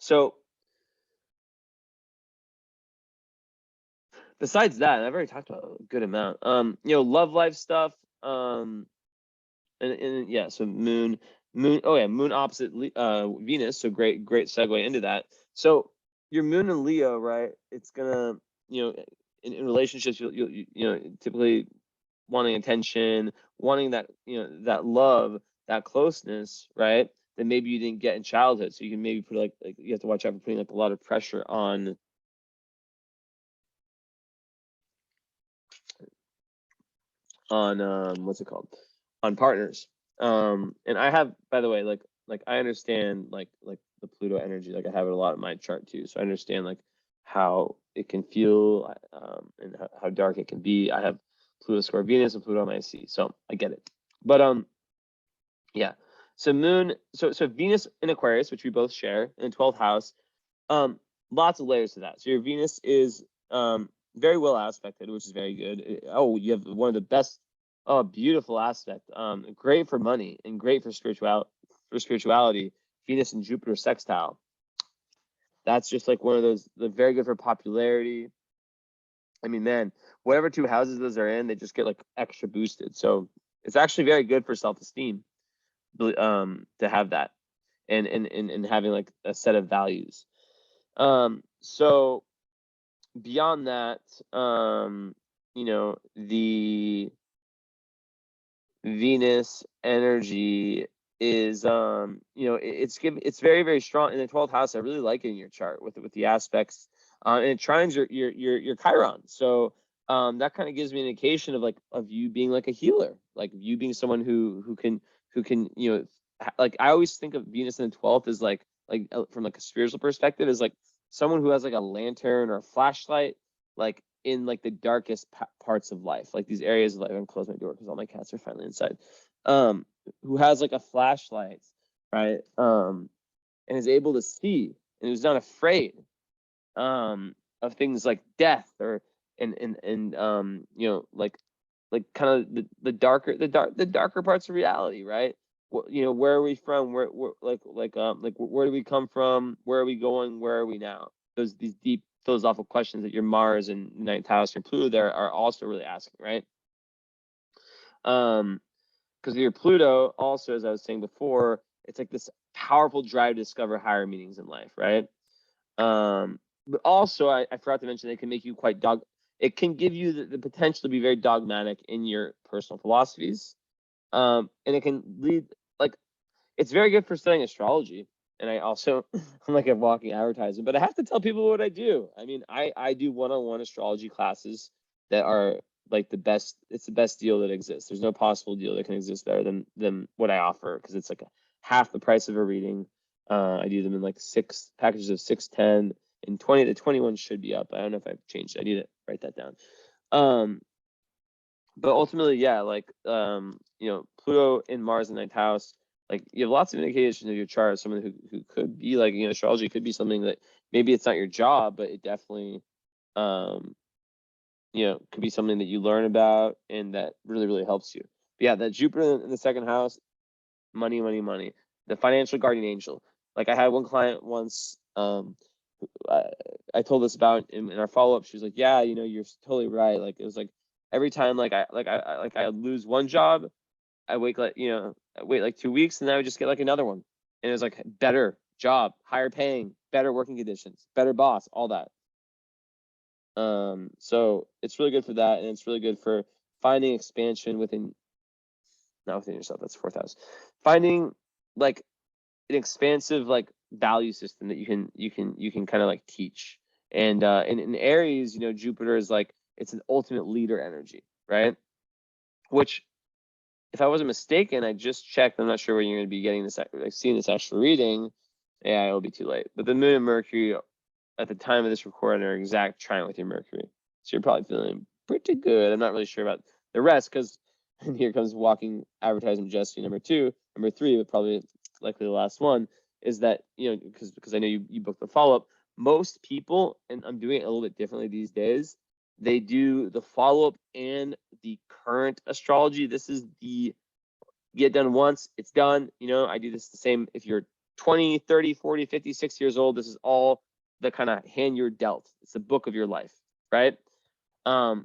So besides that, I've already talked about a good amount. Love life stuff. And yeah, so moon. Oh yeah, moon opposite Venus. So great segue into that. So your moon in Leo, right? It's gonna, in relationships, you'll typically wanting attention, wanting that, that love, that closeness, right? That maybe you didn't get in childhood. So you can maybe put like you have to watch out for putting like a lot of pressure on what's it called, on partners. And I have, by the way, like I understand like the Pluto energy, like I have it a lot in my chart too, so I understand like how it can feel, and how dark it can be. I have Pluto square Venus and Pluto on my C, so I get it. But yeah, so moon, so Venus in Aquarius, which we both share in the 12th house, lots of layers to that. So your Venus is very well aspected, which is very good. Oh, you have one of the best, beautiful aspect. Great for money and great for spirituality. Venus and Jupiter sextile. That's just like one of those, very good for popularity. I mean, man, whatever 2 houses those are in, they just get like extra boosted. So it's actually very good for self-esteem, to have that, and having like a set of values. So beyond that, the Venus energy is, it's very, very strong in the 12th house. I really like it in your chart with the aspects, and it trines your Chiron. So that kind of gives me an indication of you being like a healer, like you being someone who can who can, like I always think of Venus in the 12th as like from like a spiritual perspective, is like someone who has like a lantern or a flashlight, like in like the darkest parts of life, like these areas of life. I'm gonna close my door because all my cats are finally inside. Who has like a flashlight, right? And is able to see and who's not afraid of things like death or like kind of the darker parts of reality, right? Where are we from? Where where do we come from? Where are we going? Where are we now? These deep philosophical questions that your Mars and ninth house, your Pluto there are also really asking, right? Because your Pluto also, as I was saying before, it's like this powerful drive to discover higher meanings in life, right? But also, I forgot to mention, it can make you it can give you the potential to be very dogmatic in your personal philosophies. And it can lead, like, it's very good for studying astrology. And I also, I'm like a walking advertisement, but I have to tell people what I do. I mean, I do one-on-one astrology classes that are like the best. It's the best deal that exists. There's no possible deal that can exist better than what I offer, because it's like half the price of a reading. I do them in like 6 packages of 6, 10, and 20. The 21 should be up. I don't know if I've changed it. I need to write that down. But ultimately, yeah, like Pluto in Mars in ninth house, like you have lots of indications of your chart. Someone who could be like, astrology could be something that maybe it's not your job, but it definitely could be something that you learn about and that really, really helps you. But yeah, that Jupiter in the second house, money, money, money. The financial guardian angel. Like I had one client once, I told this about in our follow-up. She was like, yeah, you're totally right. Like it was like every time I lose one job, I wait like 2 weeks, and then I would just get like another one. And it was like better job, higher paying, better working conditions, better boss, all that. So it's really good for that, and it's really good for finding expansion not within yourself. That's fourth house. Finding like an expansive like value system that you can kind of like teach. And in Aries, Jupiter is like, it's an ultimate leader energy, right? Which, if I wasn't mistaken, I just checked. I'm not sure when you're going to be getting this, like seeing this astral reading. Yeah, it'll be too late. But the Moon and Mercury at the time of this recording are exact trine with your Mercury, so you're probably feeling pretty good. I'm not really sure about the rest, because and here comes walking advertisement Jesse number 2. Number 3, but probably likely the last one, is that because I know you booked the follow-up. Most people, and I'm doing it a little bit differently these days, they do the follow-up and the current astrology. This is the get done once, it's done. I do this the same if you're 20, 30, 40, 50, 60 years old. This is all the kind of hand you're dealt. It's the book of your life, right? The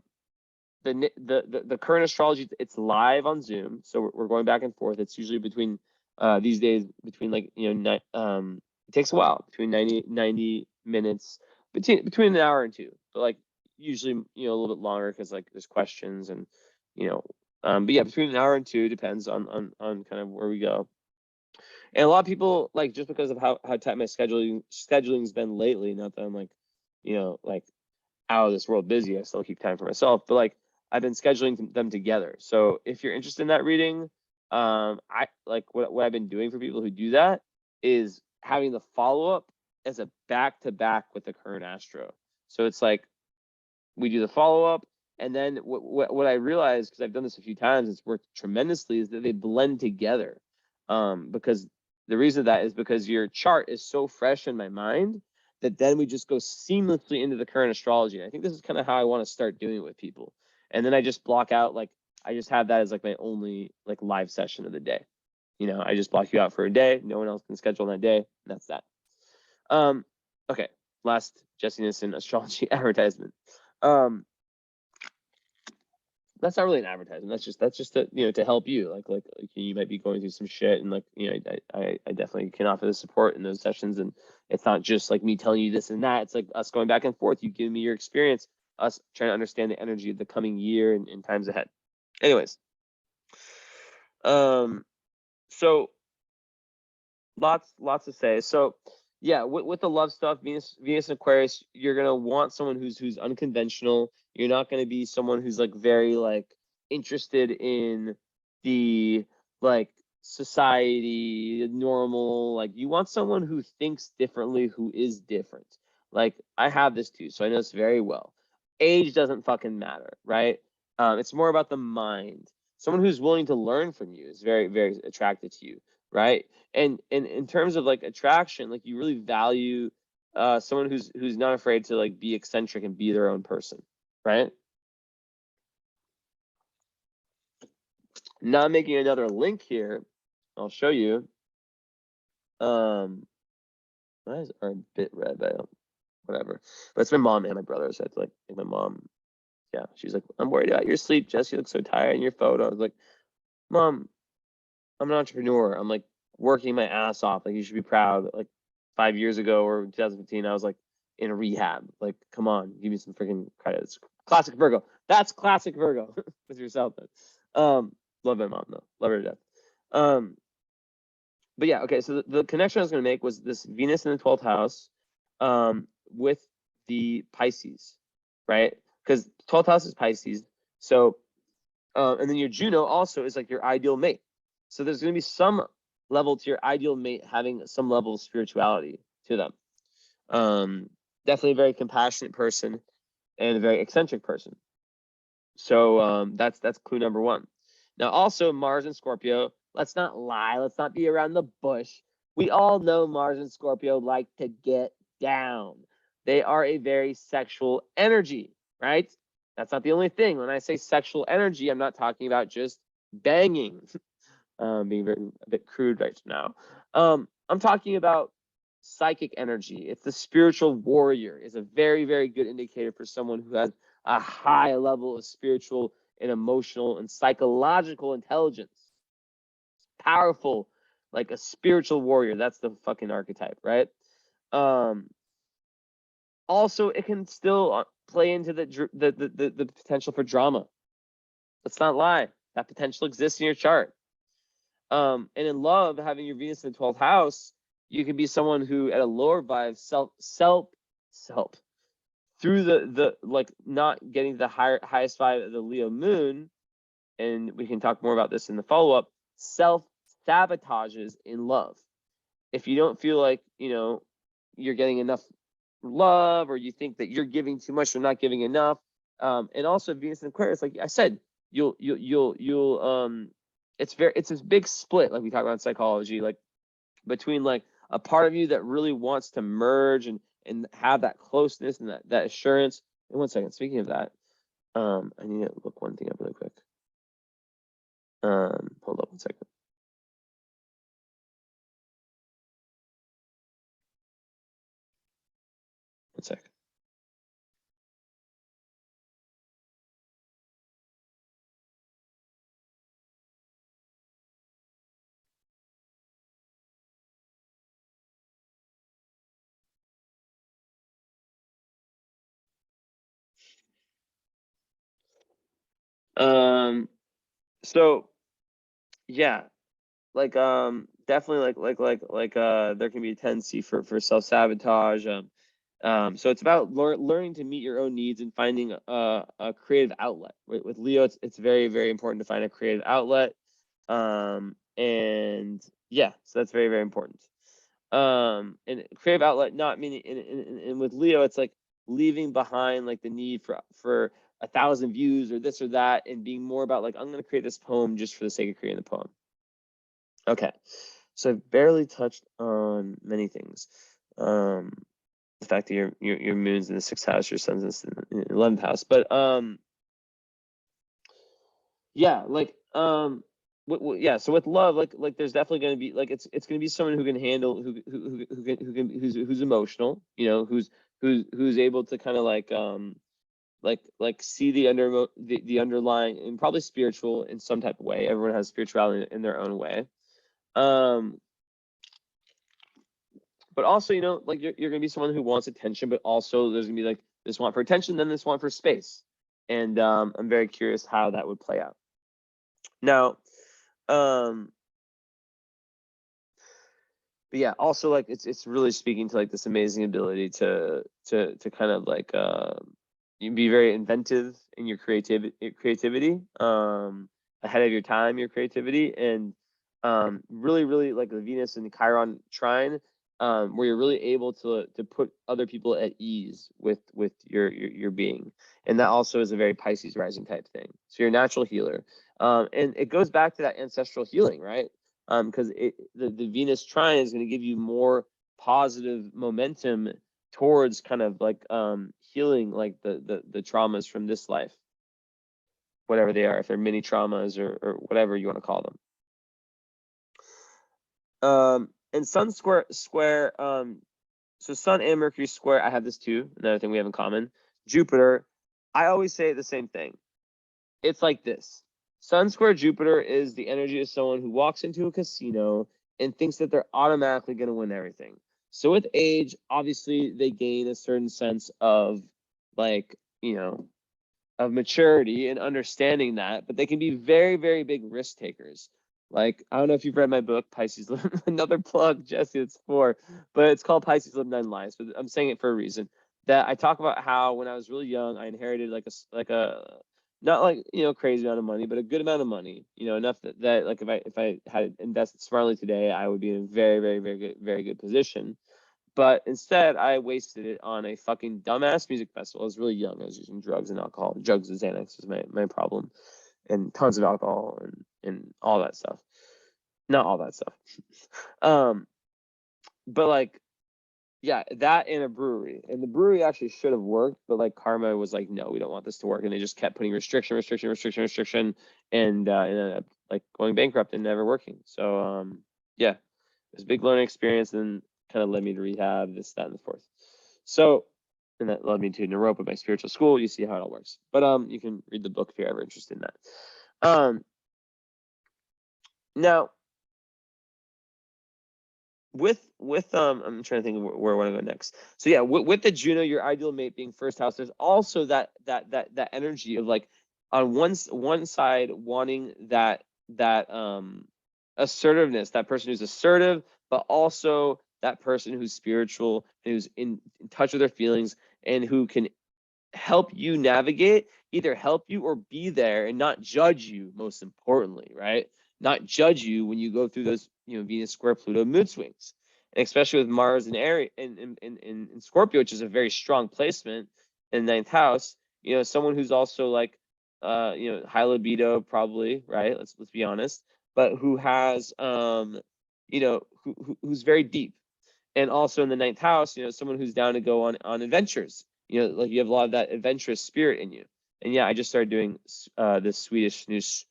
current astrology, it's live on Zoom, so we're going back and forth. It's usually between these days between like it takes a while, between 90 minutes, between an hour and 2, but like usually a little bit longer because like there's questions and but yeah, between an hour and 2, depends on kind of where we go. And a lot of people, like, just because of how tight my scheduling's been lately, not that I'm like like out of this world busy, I still keep time for myself, but like I've been scheduling them together. So if you're interested in that reading, I like what I've been doing for people who do that is having the follow-up as a back-to-back with the current astro. So it's like we do the follow-up, and then what I realized, because I've done this a few times, it's worked tremendously, is that they blend together. Because the reason that is because your chart is so fresh in my mind that then we just go seamlessly into the current astrology. And I think this is kind of how I want to start doing it with people. And then I just block out, like, I just have that as like my only like live session of the day. I just block you out for a day. No one else can schedule on that day. And that's that. Okay. Last Jesse Nissen astrology advertisement. That's not really an advertisement. That's just to to help you. Like you might be going through some shit, and like I definitely can offer the support in those sessions. And it's not just like me telling you this and that. It's like us going back and forth. You give me your experience, us trying to understand the energy of the coming year and times ahead. Anyways, so lots to say. So yeah, with the love stuff, Venus and Aquarius, you're gonna want someone who's unconventional. You're not gonna be someone who's like very like interested in the like society, normal. Like, you want someone who thinks differently, who is different. Like, I have this too, so I know this very well. Age doesn't fucking matter, right? It's more about the mind. Someone who's willing to learn from you is very, very attracted to you, right? And in terms of like attraction, like, you really value someone who's not afraid to like be eccentric and be their own person, right? Now I'm making another link here. I'll show you. My eyes are a bit red, but whatever. But it's my mom and my brother, so it's like my mom. Yeah, she's like, I'm worried about your sleep, Jess. You look so tired in your photo. I was like, Mom, I'm an entrepreneur. I'm like working my ass off. Like, you should be proud. Like 5 years ago or 2015, I was like in a rehab. Like, come on, give me some freaking credit. It's classic Virgo. That's classic Virgo with yourself. Then. Love my mom though. Love her to death. But yeah, okay. So the connection I was going to make was this Venus in the 12th house, with the Pisces, right? Because 12th house is Pisces. So, and then your Juno also is like your ideal mate. So there's going to be some level to your ideal mate having some level of spirituality to them. Definitely a very compassionate person and a very eccentric person. So that's clue number one. Now, also Mars and Scorpio. Let's not lie. Let's not be around the bush. We all know Mars and Scorpio like to get down. They are a very sexual energy, right? That's not the only thing. When I say sexual energy, I'm not talking about just banging. Being a bit crude right now. I'm talking about psychic energy. It's the spiritual warrior. It's a very, very good indicator for someone who has a high level of spiritual and emotional and psychological intelligence. Powerful, like a spiritual warrior. That's the fucking archetype, right? Also, it can still play into the potential for drama. Let's not lie. That potential exists in your chart. And in love, having your Venus in the 12th house, you can be someone who at a lower vibe self through the like not getting the highest vibe of the Leo moon, and we can talk more about this in the follow-up, self-sabotages in love. If you don't feel like, you're getting enough love, or you think that you're giving too much or not giving enough, and also Venus in Aquarius, like I said, you'll it's this big split, like we talk about in psychology, like between like a part of you that really wants to merge and have that closeness and that assurance. And 1 second, speaking of that, I need to look one thing up really quick. Hold up 1 second. One second. So yeah, like definitely like there can be a tendency for self-sabotage. So it's about learning to meet your own needs and finding a creative outlet. With Leo, it's very, very important to find a creative outlet. And yeah, so that's very, very important. And creative outlet, not meaning, and with Leo, it's like leaving behind like the need for 1,000 views or this or that, and being more about like, I'm going to create this poem just for the sake of creating the poem. Okay, so I've barely touched on many things. The fact that your moon's in the 6th house, your sun's in the 11th house, but yeah, like yeah. So with love, like there's definitely going to be like it's going to be someone who can handle who's emotional, who's able to kind of like see the underlying, and probably spiritual in some type of way. Everyone has spirituality in their own way. But also, like you're going to be someone who wants attention, but also there's going to be like this want for attention, then this want for space. And I'm very curious how that would play out. Now, but yeah, also like it's really speaking to like this amazing ability to kind of like be very inventive in your creativity, ahead of your time, your creativity, and really like the Venus and the Chiron trine, where you're really able to put other people at ease with your being. And that also is a very Pisces rising type thing. So you're a natural healer. And it goes back to that ancestral healing, right? Because the Venus trine is going to give you more positive momentum towards kind of like healing like the traumas from this life, whatever they are, if they're mini traumas or whatever you want to call them. And Sun square, so Sun and Mercury square, I have this too, another thing we have in common. Jupiter, I always say the same thing. It's like this. Sun square Jupiter is the energy of someone who walks into a casino and thinks that they're automatically going to win everything. So with age, obviously they gain a certain sense of like, of maturity and understanding that, but they can be very, very big risk takers. Like, I don't know if you've read my book, Pisces, another plug, Jesse, it's for, but it's called Pisces Live 9 Lives, but I'm saying it for a reason. That I talk about how when I was really young, I inherited like a not like, crazy amount of money, but a good amount of money, enough that like if I had invested smartly today, I would be in a very, very, very good position. But instead, I wasted it on a fucking dumbass music festival. I was really young. I was using drugs and alcohol. Drugs and Xanax was my problem, and tons of alcohol and all that stuff. Not all that stuff. But like, yeah, that in a brewery. And the brewery actually should have worked, but like karma was like, no, we don't want this to work. And they just kept putting restriction, and ended up like going bankrupt and never working. So yeah, it was a big learning experience and kind of led me to rehab, this, that, and the fourth. So, and that led me to Naropa, my spiritual school. You see how it all works. But you can read the book if you're ever interested in that. Now, with I'm trying to think of where I want to go next. So yeah, with the Juno, your ideal mate being first house, there's also that energy of like on one side wanting that assertiveness, that person who's assertive, but also that person who's spiritual and who's in touch with their feelings and who can help you navigate, either help you or be there and not judge you, most importantly, right? Not judge you when you go through those, Venus square Pluto mood swings. And especially with Mars and Aries in Scorpio, which is a very strong placement in the 9th house, someone who's also like high libido, probably, right? Let's be honest, but who has who's very deep. And also in the 9th house, someone who's down to go on adventures. Like you have a lot of that adventurous spirit in you. And yeah, I just started doing this Swedish snus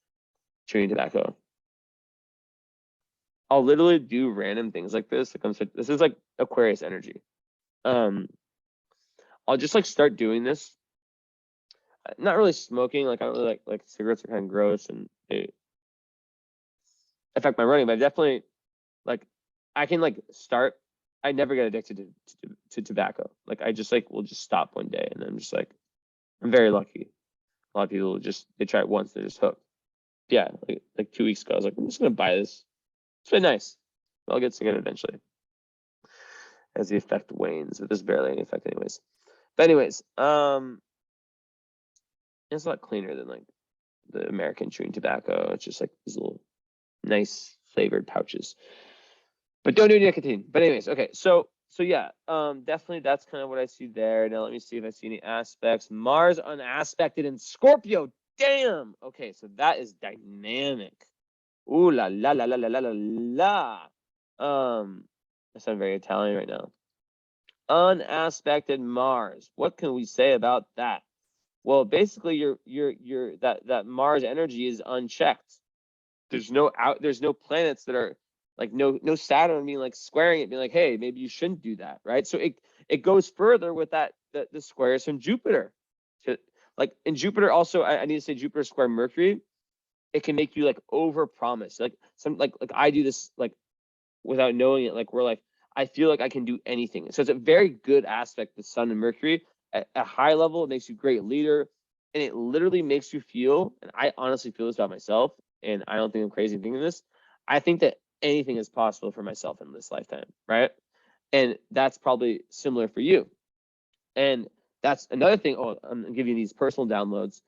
chewing tobacco. I'll literally do random things like this. Like this is like Aquarius energy. I'll just like start doing this. Not really smoking. Like I don't really like cigarettes are kind of gross and they affect my running. But I definitely like I can like start. I never get addicted to tobacco. Like I just like will just stop one day and I'm just like I'm very lucky. A lot of people they try it once, they're just hooked. Yeah, like 2 weeks ago, I was like, I'm just gonna buy this. It's been nice. I'll get sick of it eventually as the effect wanes, but there's barely any effect anyways. But anyways, it's a lot cleaner than like the American chewing tobacco. It's just like these little nice flavored pouches. But don't do nicotine. But anyways, okay, so yeah, definitely that's kind of what I see there. Now let me see if I see any aspects. Mars unaspected in Scorpio. Damn. Okay, so that is dynamic. Ooh la la la la la la la la. I sound very Italian right now. Unaspected Mars. What can we say about that? Well, basically, your that Mars energy is unchecked. There's no planets that are like no Saturn being like squaring it, being like, hey, maybe you shouldn't do that, right? So it goes further with that the squares from Jupiter. To, like in Jupiter, also I need to say Jupiter square Mercury. It can make you like over promise, like some like I do this like without knowing it, like we're like I feel like I can do anything. So it's a very good aspect, the Sun and Mercury at a high level. It makes you a great leader, and it literally makes you feel. And I honestly feel this about myself, and I don't think I'm crazy thinking this. I think that anything is possible for myself in this lifetime, right? And that's probably similar for you. And that's another thing. Oh, I'm giving you these personal downloads.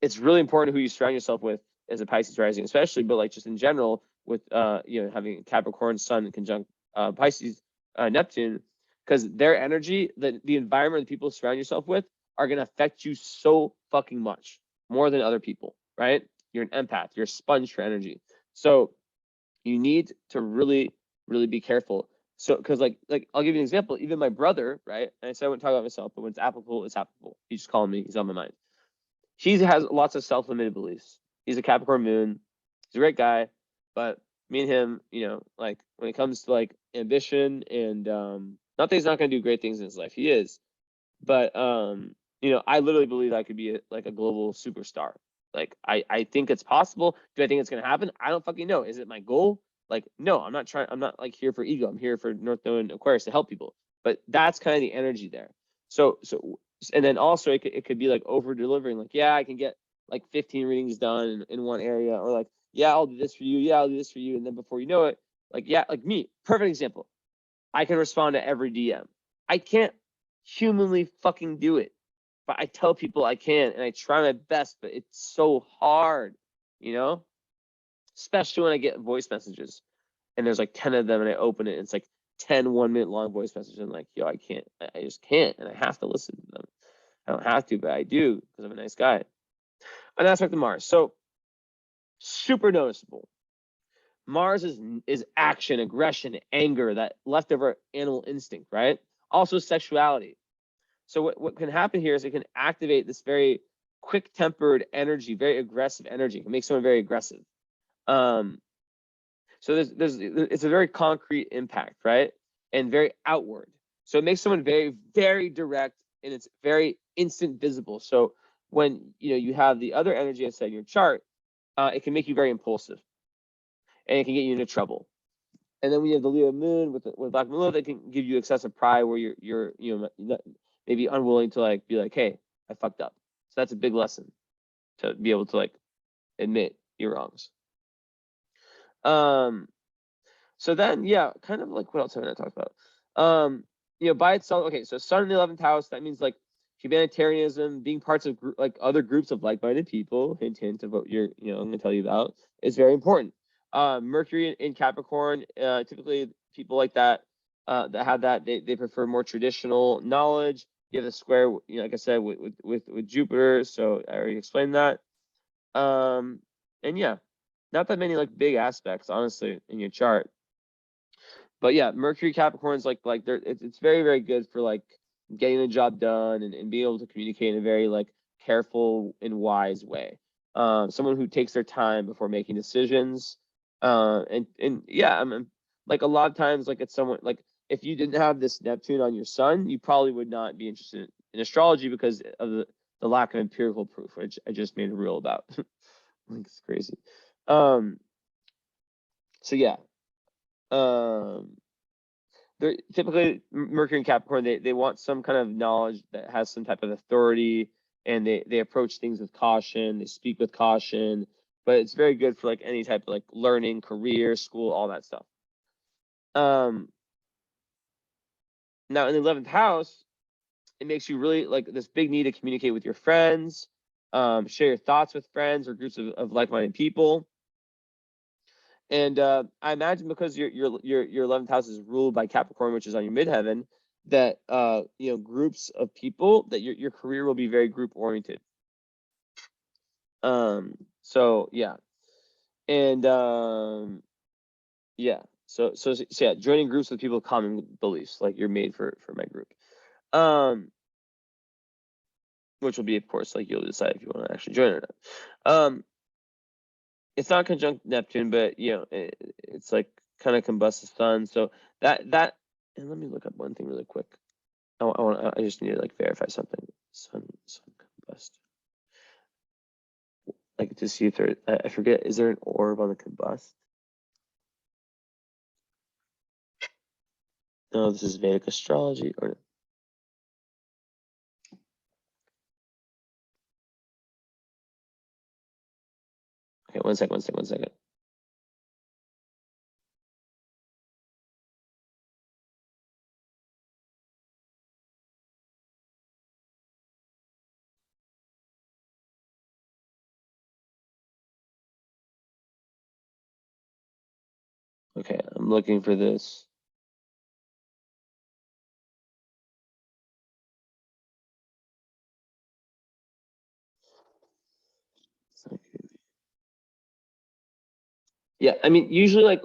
It's really important who you surround yourself with as a Pisces rising, especially, but like just in general, with having Capricorn Sun conjunct Pisces Neptune, because their energy, the environment, the people surround yourself with, are going to affect you so fucking much more than other people, right? You're an empath. You're a sponge for energy. So you need to really, really be careful. So, because like I'll give you an example. Even my brother, right? And I said I wouldn't talk about myself, but when it's applicable, it's applicable. He's just calling me. He's on my mind. He has lots of self-limited beliefs. He's a Capricorn moon. He's a great guy, but me and him, like when it comes to like ambition and not that he's not going to do great things in his life, he is, but I literally believe I could be like a global superstar. Like I think it's possible. Do I think it's going to happen? I don't fucking know. Is it my goal? Like, no, I'm not like here for ego. I'm here for North Node and Aquarius to help people. But that's kind of the energy there. So and then also it could be like over delivering. Like, yeah, I can get like 15 readings done in one area, or like, yeah, I'll do this for you. Yeah, I'll do this for you. And then before you know it, like, yeah, like me, perfect example. I can respond to every DM. I can't humanly fucking do it, but I tell people I can, and I try my best, but it's so hard, especially when I get voice messages and there's like 10 of them and I open it and it's like 10 1-minute long voice messages. And I'm like, yo, I can't, I just can't. And I have to listen to them. I don't have to, but I do because I'm a nice guy. An aspect of Mars. So super noticeable. Mars is action, aggression, anger, that leftover animal instinct, right? Also sexuality. So what can happen here is it can activate this very quick-tempered energy, very aggressive energy. It can make someone very aggressive. So it's a very concrete impact, right? And very outward. So it makes someone very, very direct, and it's very instant visible. So when you have the other energy I said in your chart, it can make you very impulsive, and it can get you into trouble. And then we have the Leo moon with Black Moon, that can give you excessive pride, where you're maybe unwilling to like be like, hey, I fucked up. So that's a big lesson, to be able to like admit your wrongs. So then, yeah, kind of like what else have I talked about? By itself, okay, so Sun in the 11th house, that means like humanitarianism, being parts of like other groups of like-minded people, hint, hint of what I'm going to tell you about, is very important. Mercury in Capricorn, typically people like that, that have that, they prefer more traditional knowledge. You have the square, like I said, with Jupiter, so I already explained that. And yeah, not that many like big aspects, honestly, in your chart. But yeah, Mercury Capricorn's like it's very, very good for like getting the job done and being able to communicate in a very like careful and wise way. Someone who takes their time before making decisions. And yeah, I'm like a lot of times, like it's someone like, if you didn't have this Neptune on your sun, you probably would not be interested in astrology because of the lack of empirical proof, which I just made a reel about. Like, it's crazy. So yeah. They're typically, Mercury and Capricorn, they want some kind of knowledge that has some type of authority, and they approach things with caution, they speak with caution, but it's very good for like any type of like learning, career, school, all that stuff. Now in the 11th house, it makes you really like this big need to communicate with your friends, share your thoughts with friends or groups of like-minded people. And I imagine because your 11th house is ruled by Capricorn, which is on your midheaven, that groups of people, that your career will be very group oriented. So yeah, and yeah, so yeah, joining groups with people with common beliefs, like you're made for my group. Which will be, of course, like you'll decide if you want to actually join or not. It's not conjunct Neptune, but it's like kind of combusts the sun. So that and let me look up one thing really quick. I just need to like verify something. Sun combust. Like to see if there, I forget, is there an orb on the combust? No, this is Vedic astrology. Or okay, one second. Okay, I'm looking for this. Yeah, I mean, usually like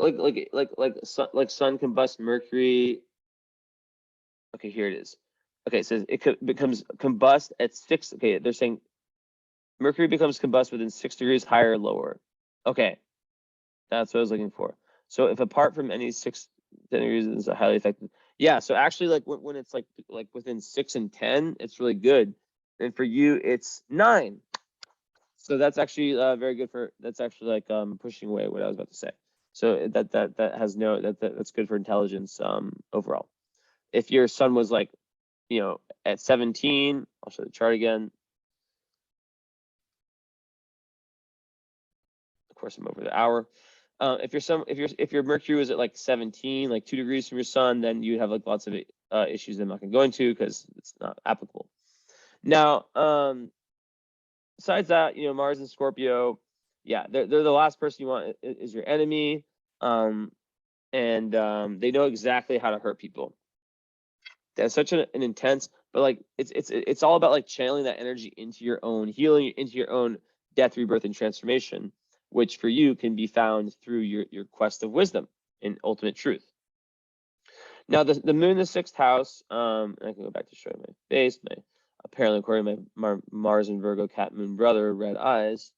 sun combusts Mercury. Okay, here it is. Okay, it says it becomes combust at 6. Okay, they're saying Mercury becomes combust within 6 degrees higher or lower. Okay, that's what I was looking for. So if apart from any 6 degrees is a highly effective. Yeah, so actually like when it's like within 6 and 10, it's really good. And for you, it's 9. So that's actually very good for, that's actually like pushing away what I was about to say. So that has no, that's good for intelligence overall. If your sun was like, you know, at 17, I'll show the chart again. Of course, I'm over the hour. If your Mercury was at like 17, like 2 degrees from your sun, then you have like lots of issues that I'm not going to go into because it's not applicable. Now, besides that, you know, Mars and Scorpio, yeah, they're the last person you want is your enemy, and they know exactly how to hurt people. That's such an intense, but like it's all about like channeling that energy into your own healing, into your own death, rebirth, and transformation, which for you can be found through your quest of wisdom and ultimate truth. Now the moon in the 6th house, and I can go back to showing my face, my apparently according to my Mars and Virgo cat moon brother, red eyes.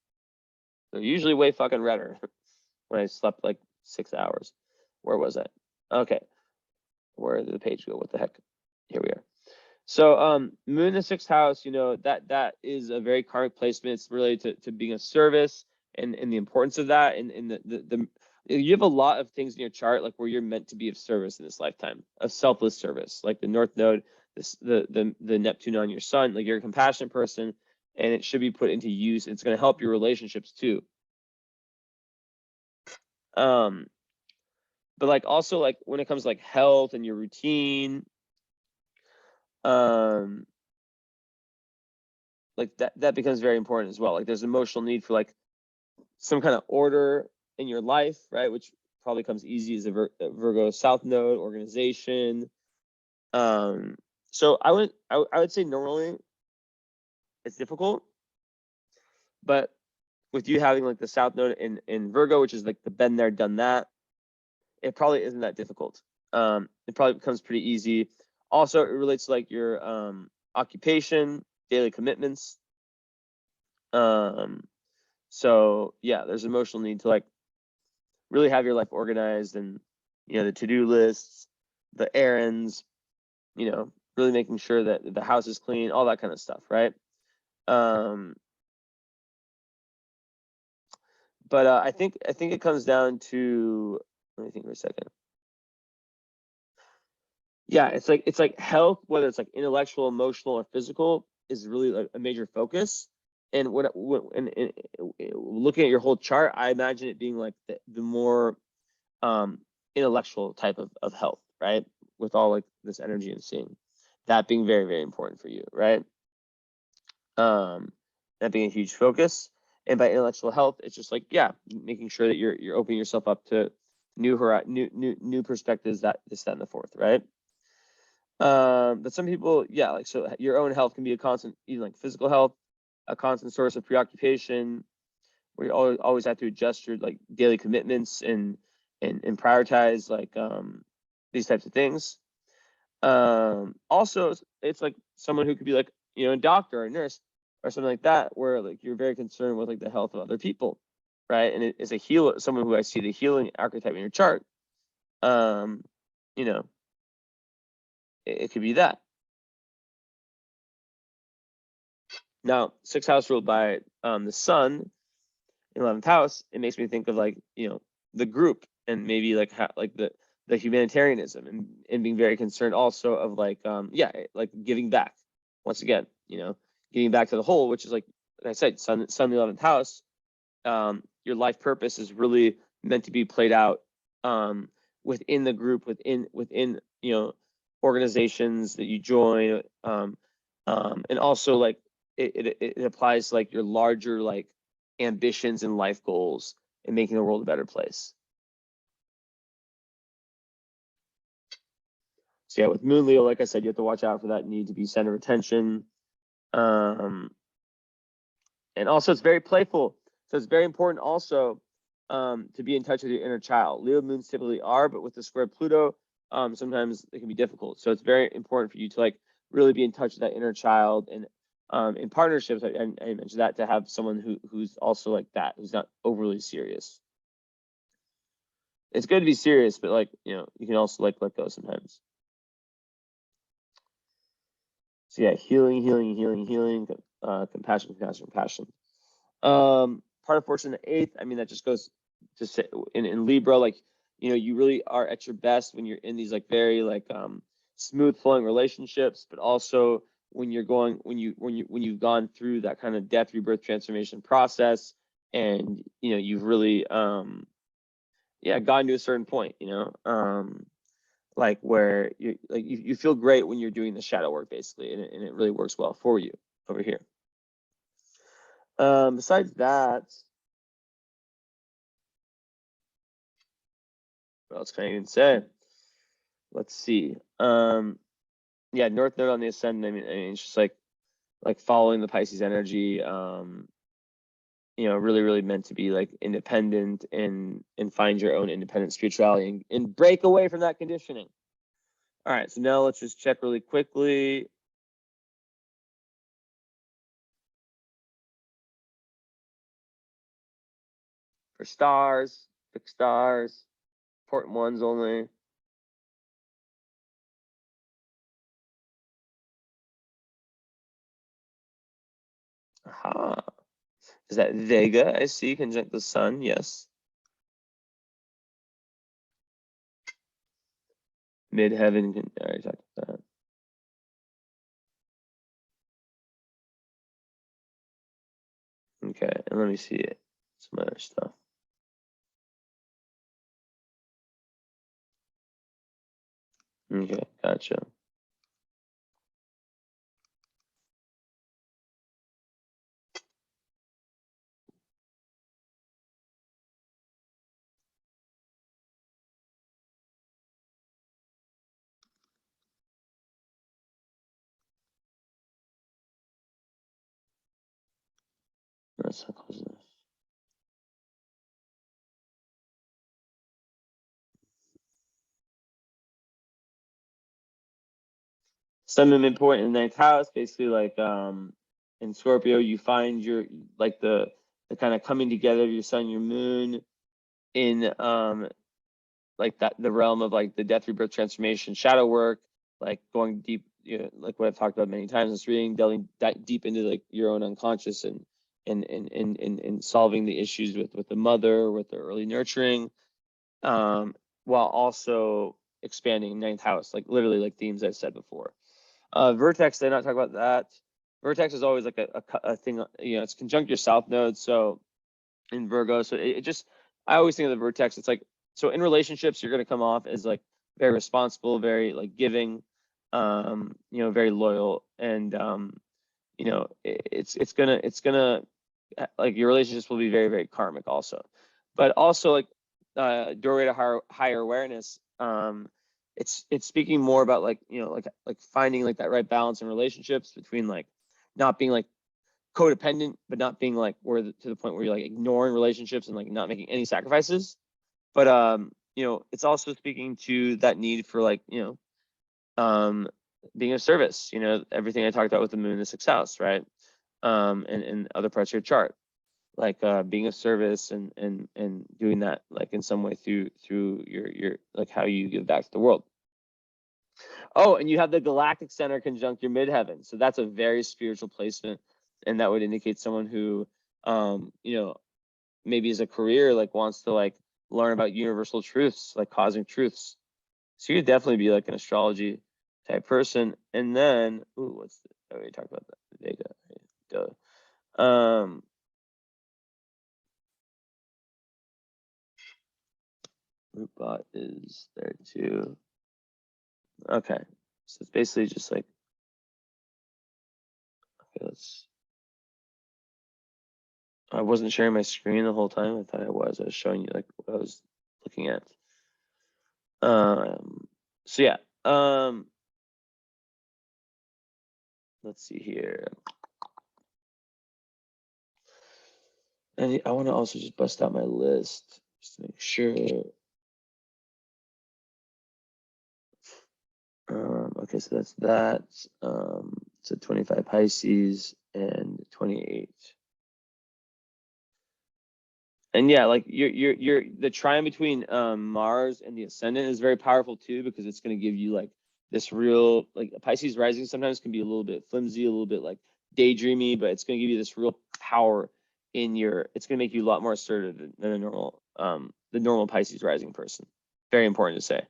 They're usually way fucking redder when I slept like 6 hours. Where was I? Okay. Where did the page go? What the heck? Here we are. So moon in the 6th house, you know, that is a very karmic placement. It's related to being of service and the importance of that. And the you have a lot of things in your chart like where you're meant to be of service in this lifetime, of selfless service, like the North Node, the Neptune on your sun, like you're a compassionate person, and it should be put into use. It's going to help your relationships too. But like also like when it comes to like health and your routine, like that becomes very important as well. Like there's emotional need for like some kind of order in your life, right? Which probably comes easy as a Virgo South Node, organization. So I would say normally it's difficult, but with you having like the South Node in Virgo, which is like the been there, done that, it probably isn't that difficult. It probably becomes pretty easy. Also, it relates to like your occupation, daily commitments. So yeah, there's emotional need to like really have your life organized, and you know, the to-do lists, the errands, you know, really making sure that the house is clean, all that kind of stuff, right? But I think it comes down to, let me think for a second. Yeah, it's like health, whether it's like intellectual, emotional, or physical, is really like a major focus. And and looking at your whole chart, I imagine it being like the more intellectual type of health, right? With all like this energy and seeing, that being very, very important for you, right? That being a huge focus. And by intellectual health, it's just like, yeah, making sure that you're opening yourself up to new perspectives, that this, that, and the fourth, right? But some people, yeah, like, so your own health can be a constant, even like physical health, a constant source of preoccupation, where you always have to adjust your like daily commitments and prioritize like these types of things. Also, it's like someone who could be like, you know, a doctor or a nurse or something like that, where like you're very concerned with like the health of other people, right? And it is a healer, someone who I see the healing archetype in your chart. You know, it could be that. Now, 6th house ruled by the sun in 11th house, it makes me think of like, you know, the group, and maybe like like the humanitarianism, and being very concerned also of like yeah, like giving back. Once again, you know, giving back to the whole, which is like I said, sun in the 11th house. Your life purpose is really meant to be played out within the group, within you know, organizations that you join, and also like it applies to like your larger like ambitions and life goals and making the world a better place. So yeah, with Moon Leo, like I said, you have to watch out for that need to be center of attention. And also it's very playful. So it's very important also to be in touch with your inner child. Leo moons typically are, but with the square Pluto, sometimes it can be difficult. So it's very important for you to like really be in touch with that inner child, and in partnerships, I mentioned that, to have someone who's also like that, who's not overly serious. It's good to be serious, but like, you know, you can also like let go sometimes. So yeah, healing, compassion. Part of fortune, the 8th, I mean, that just goes to say in Libra, like, you know, you really are at your best when you're in these like very like smooth flowing relationships, but also when you've gone through that kind of death, rebirth, transformation process, and you know, you've really gotten to a certain point, you know, like where you feel great when you're doing the shadow work, basically, and it really works well for you over here. Besides that, what else can I even say? Let's see. Yeah, North Node on the Ascendant. I mean, it's just like following the Pisces energy. You know, really meant to be like independent and find your own independent spirituality and break away from that conditioning. All right, so now let's just check really quickly. For stars, fixed stars, important ones only. Aha. Is that Vega? I see, conjunct the sun, yes. Midheaven, I already talked about that. Okay, and let me see it. Some other stuff. Okay, gotcha. That's how close it is. Sun and midpoint in the 9th house, basically like in Scorpio, you find your like the kind of coming together of your sun, your moon in like that, the realm of like the death, rebirth, transformation, shadow work, like going deep, you know, like what I've talked about many times in this reading, delving deep into like your own unconscious and solving the issues with the mother, with the early nurturing, while also expanding 9th house, like literally like themes I've said before. Vertex, did I not talk about that? Vertex is always like a thing, you know, it's conjunct your south node, so in Virgo, so it just, I always think of the vertex, it's like, so in relationships, you're going to come off as like very responsible, very like giving, you know, very loyal, and you know, it's gonna like your relationships will be very karmic also, but also like doorway to higher awareness. It's speaking more about like, you know, like finding like that right balance in relationships between like not being like codependent, but not being like to the point where you're like ignoring relationships and like not making any sacrifices. But you know, it's also speaking to that need for like, you know, being of service, you know, everything I talked about with the moon in the 6th house, right? And other parts of your chart, like being of service and doing that like in some way through your like how you give back to the world. Oh, and you have the galactic center conjunct your midheaven, so that's a very spiritual placement, and that would indicate someone who you know, maybe as a career like wants to like learn about universal truths, like cosmic truths. So you'd definitely be like an astrology type person. And then, ooh, what's the, oh, we talked about that. Vega. Duh. Rootbot is there too. Okay, so it's basically just like, okay, I wasn't sharing my screen the whole time. I thought I was. I was showing you like what I was looking at. So yeah, let's see here. And I want to also just bust out my list just to make sure. Okay, so that's that. So 25 Pisces and 28. And yeah, like you're the trine between Mars and the Ascendant is very powerful too, because it's going to give you like this real, like Pisces rising sometimes can be a little bit flimsy, a little bit like daydreamy, but it's going to give you this real power in your, it's going to make you a lot more assertive than a normal, the normal Pisces rising person. Very important to say.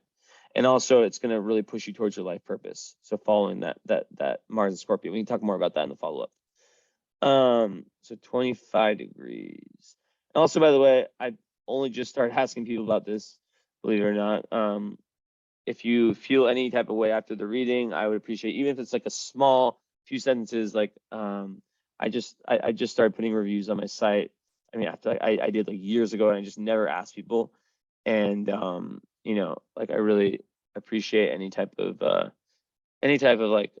And also it's going to really push you towards your life purpose. So following that Mars and Scorpio, we can talk more about that in the follow-up. So 25 degrees. Also, by the way, I only just started asking people about this, believe it or not. If you feel any type of way after the reading, I would appreciate, even if it's like a small few sentences, like I just started putting reviews on my site. I mean, after I did like years ago, and I just never asked people. And you know, like I really appreciate any type of like,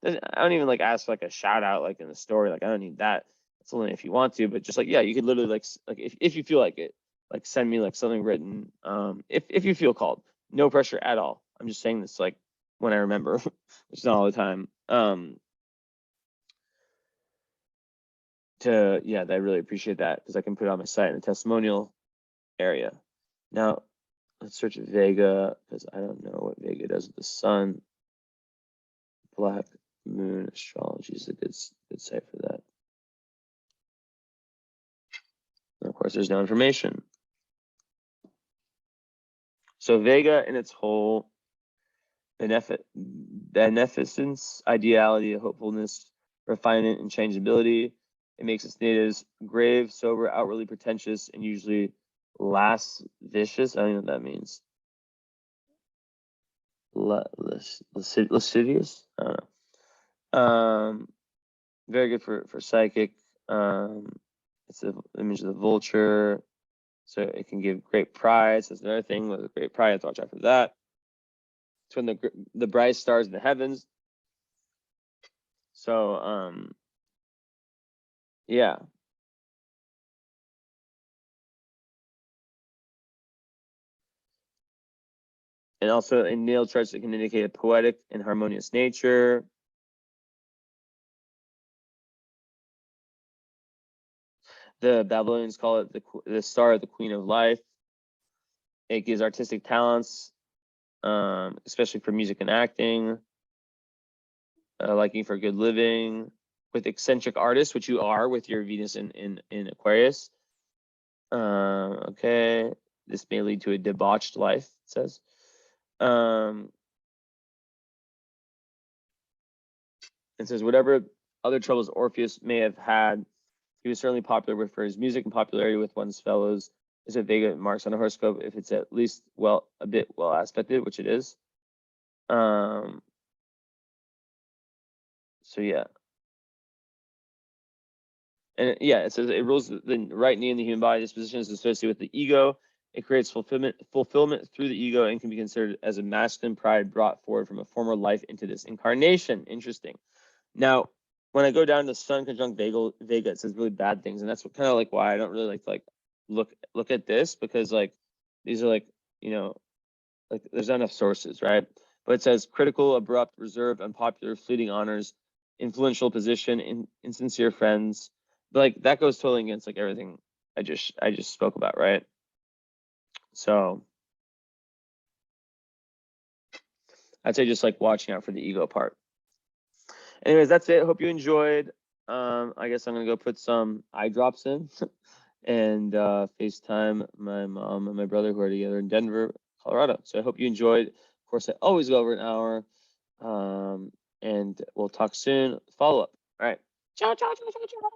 I don't even like ask for like a shout out like in the story. Like I don't need that. It's only if you want to, but just like, yeah, you could literally like if you feel like it, like send me like something written. If you feel called, no pressure at all. I'm just saying this like when I remember, which is not all the time. Yeah, I really appreciate that, because I can put it on my site in the testimonial area. Now let's search Vega, because I don't know what Vega does with the sun. Black Moon Astrology is a good site for that. And of course, there's no information. So Vega in its whole beneficence, ideality, hopefulness, refinement, and changeability. It makes its natives grave, sober, outwardly pretentious, and usually lascivious. I don't know what that means. Lascivious? I don't know. Very good for psychic. It's an image of the vulture, so it can give great pride. So that's another thing with great pride. I have to watch out for that. It's when the bright stars in the heavens. So yeah. And also in natal charts, it can indicate a poetic and harmonious nature. The Babylonians call it the star, the queen of life. It gives artistic talents, especially for music and acting, liking for good living, with eccentric artists, which you are with your Venus in Aquarius. Okay, this may lead to a debauched life, it says. It says whatever other troubles Orpheus may have had, he was certainly popular for his music and popularity with one's fellows. Is it Vega marks on a horoscope if it's at least a bit well aspected, which it is. So yeah. And yeah, it says it rules the right knee in the human body. This position is associated with the ego. It creates fulfillment through the ego and can be considered as a masculine pride brought forward from a former life into this incarnation. Interesting. Now, when I go down to Sun conjunct Vega, it says really bad things, and that's kind of like why I don't really like to like look at this, because like these are like, you know, like there's not enough sources, right? But it says critical, abrupt, reserved, unpopular, fleeting honors, influential position, insincere friends. But like that goes totally against like everything I just spoke about, right? So I'd say just like watching out for the ego part. Anyways, that's it. Hope you enjoyed. I guess I'm gonna go put some eye drops in and FaceTime my mom and my brother who are together in Denver, Colorado. So I hope you enjoyed. Of course, I always go over an hour. And we'll talk soon. Follow up. All right. Ciao, ciao, ciao, ciao, ciao.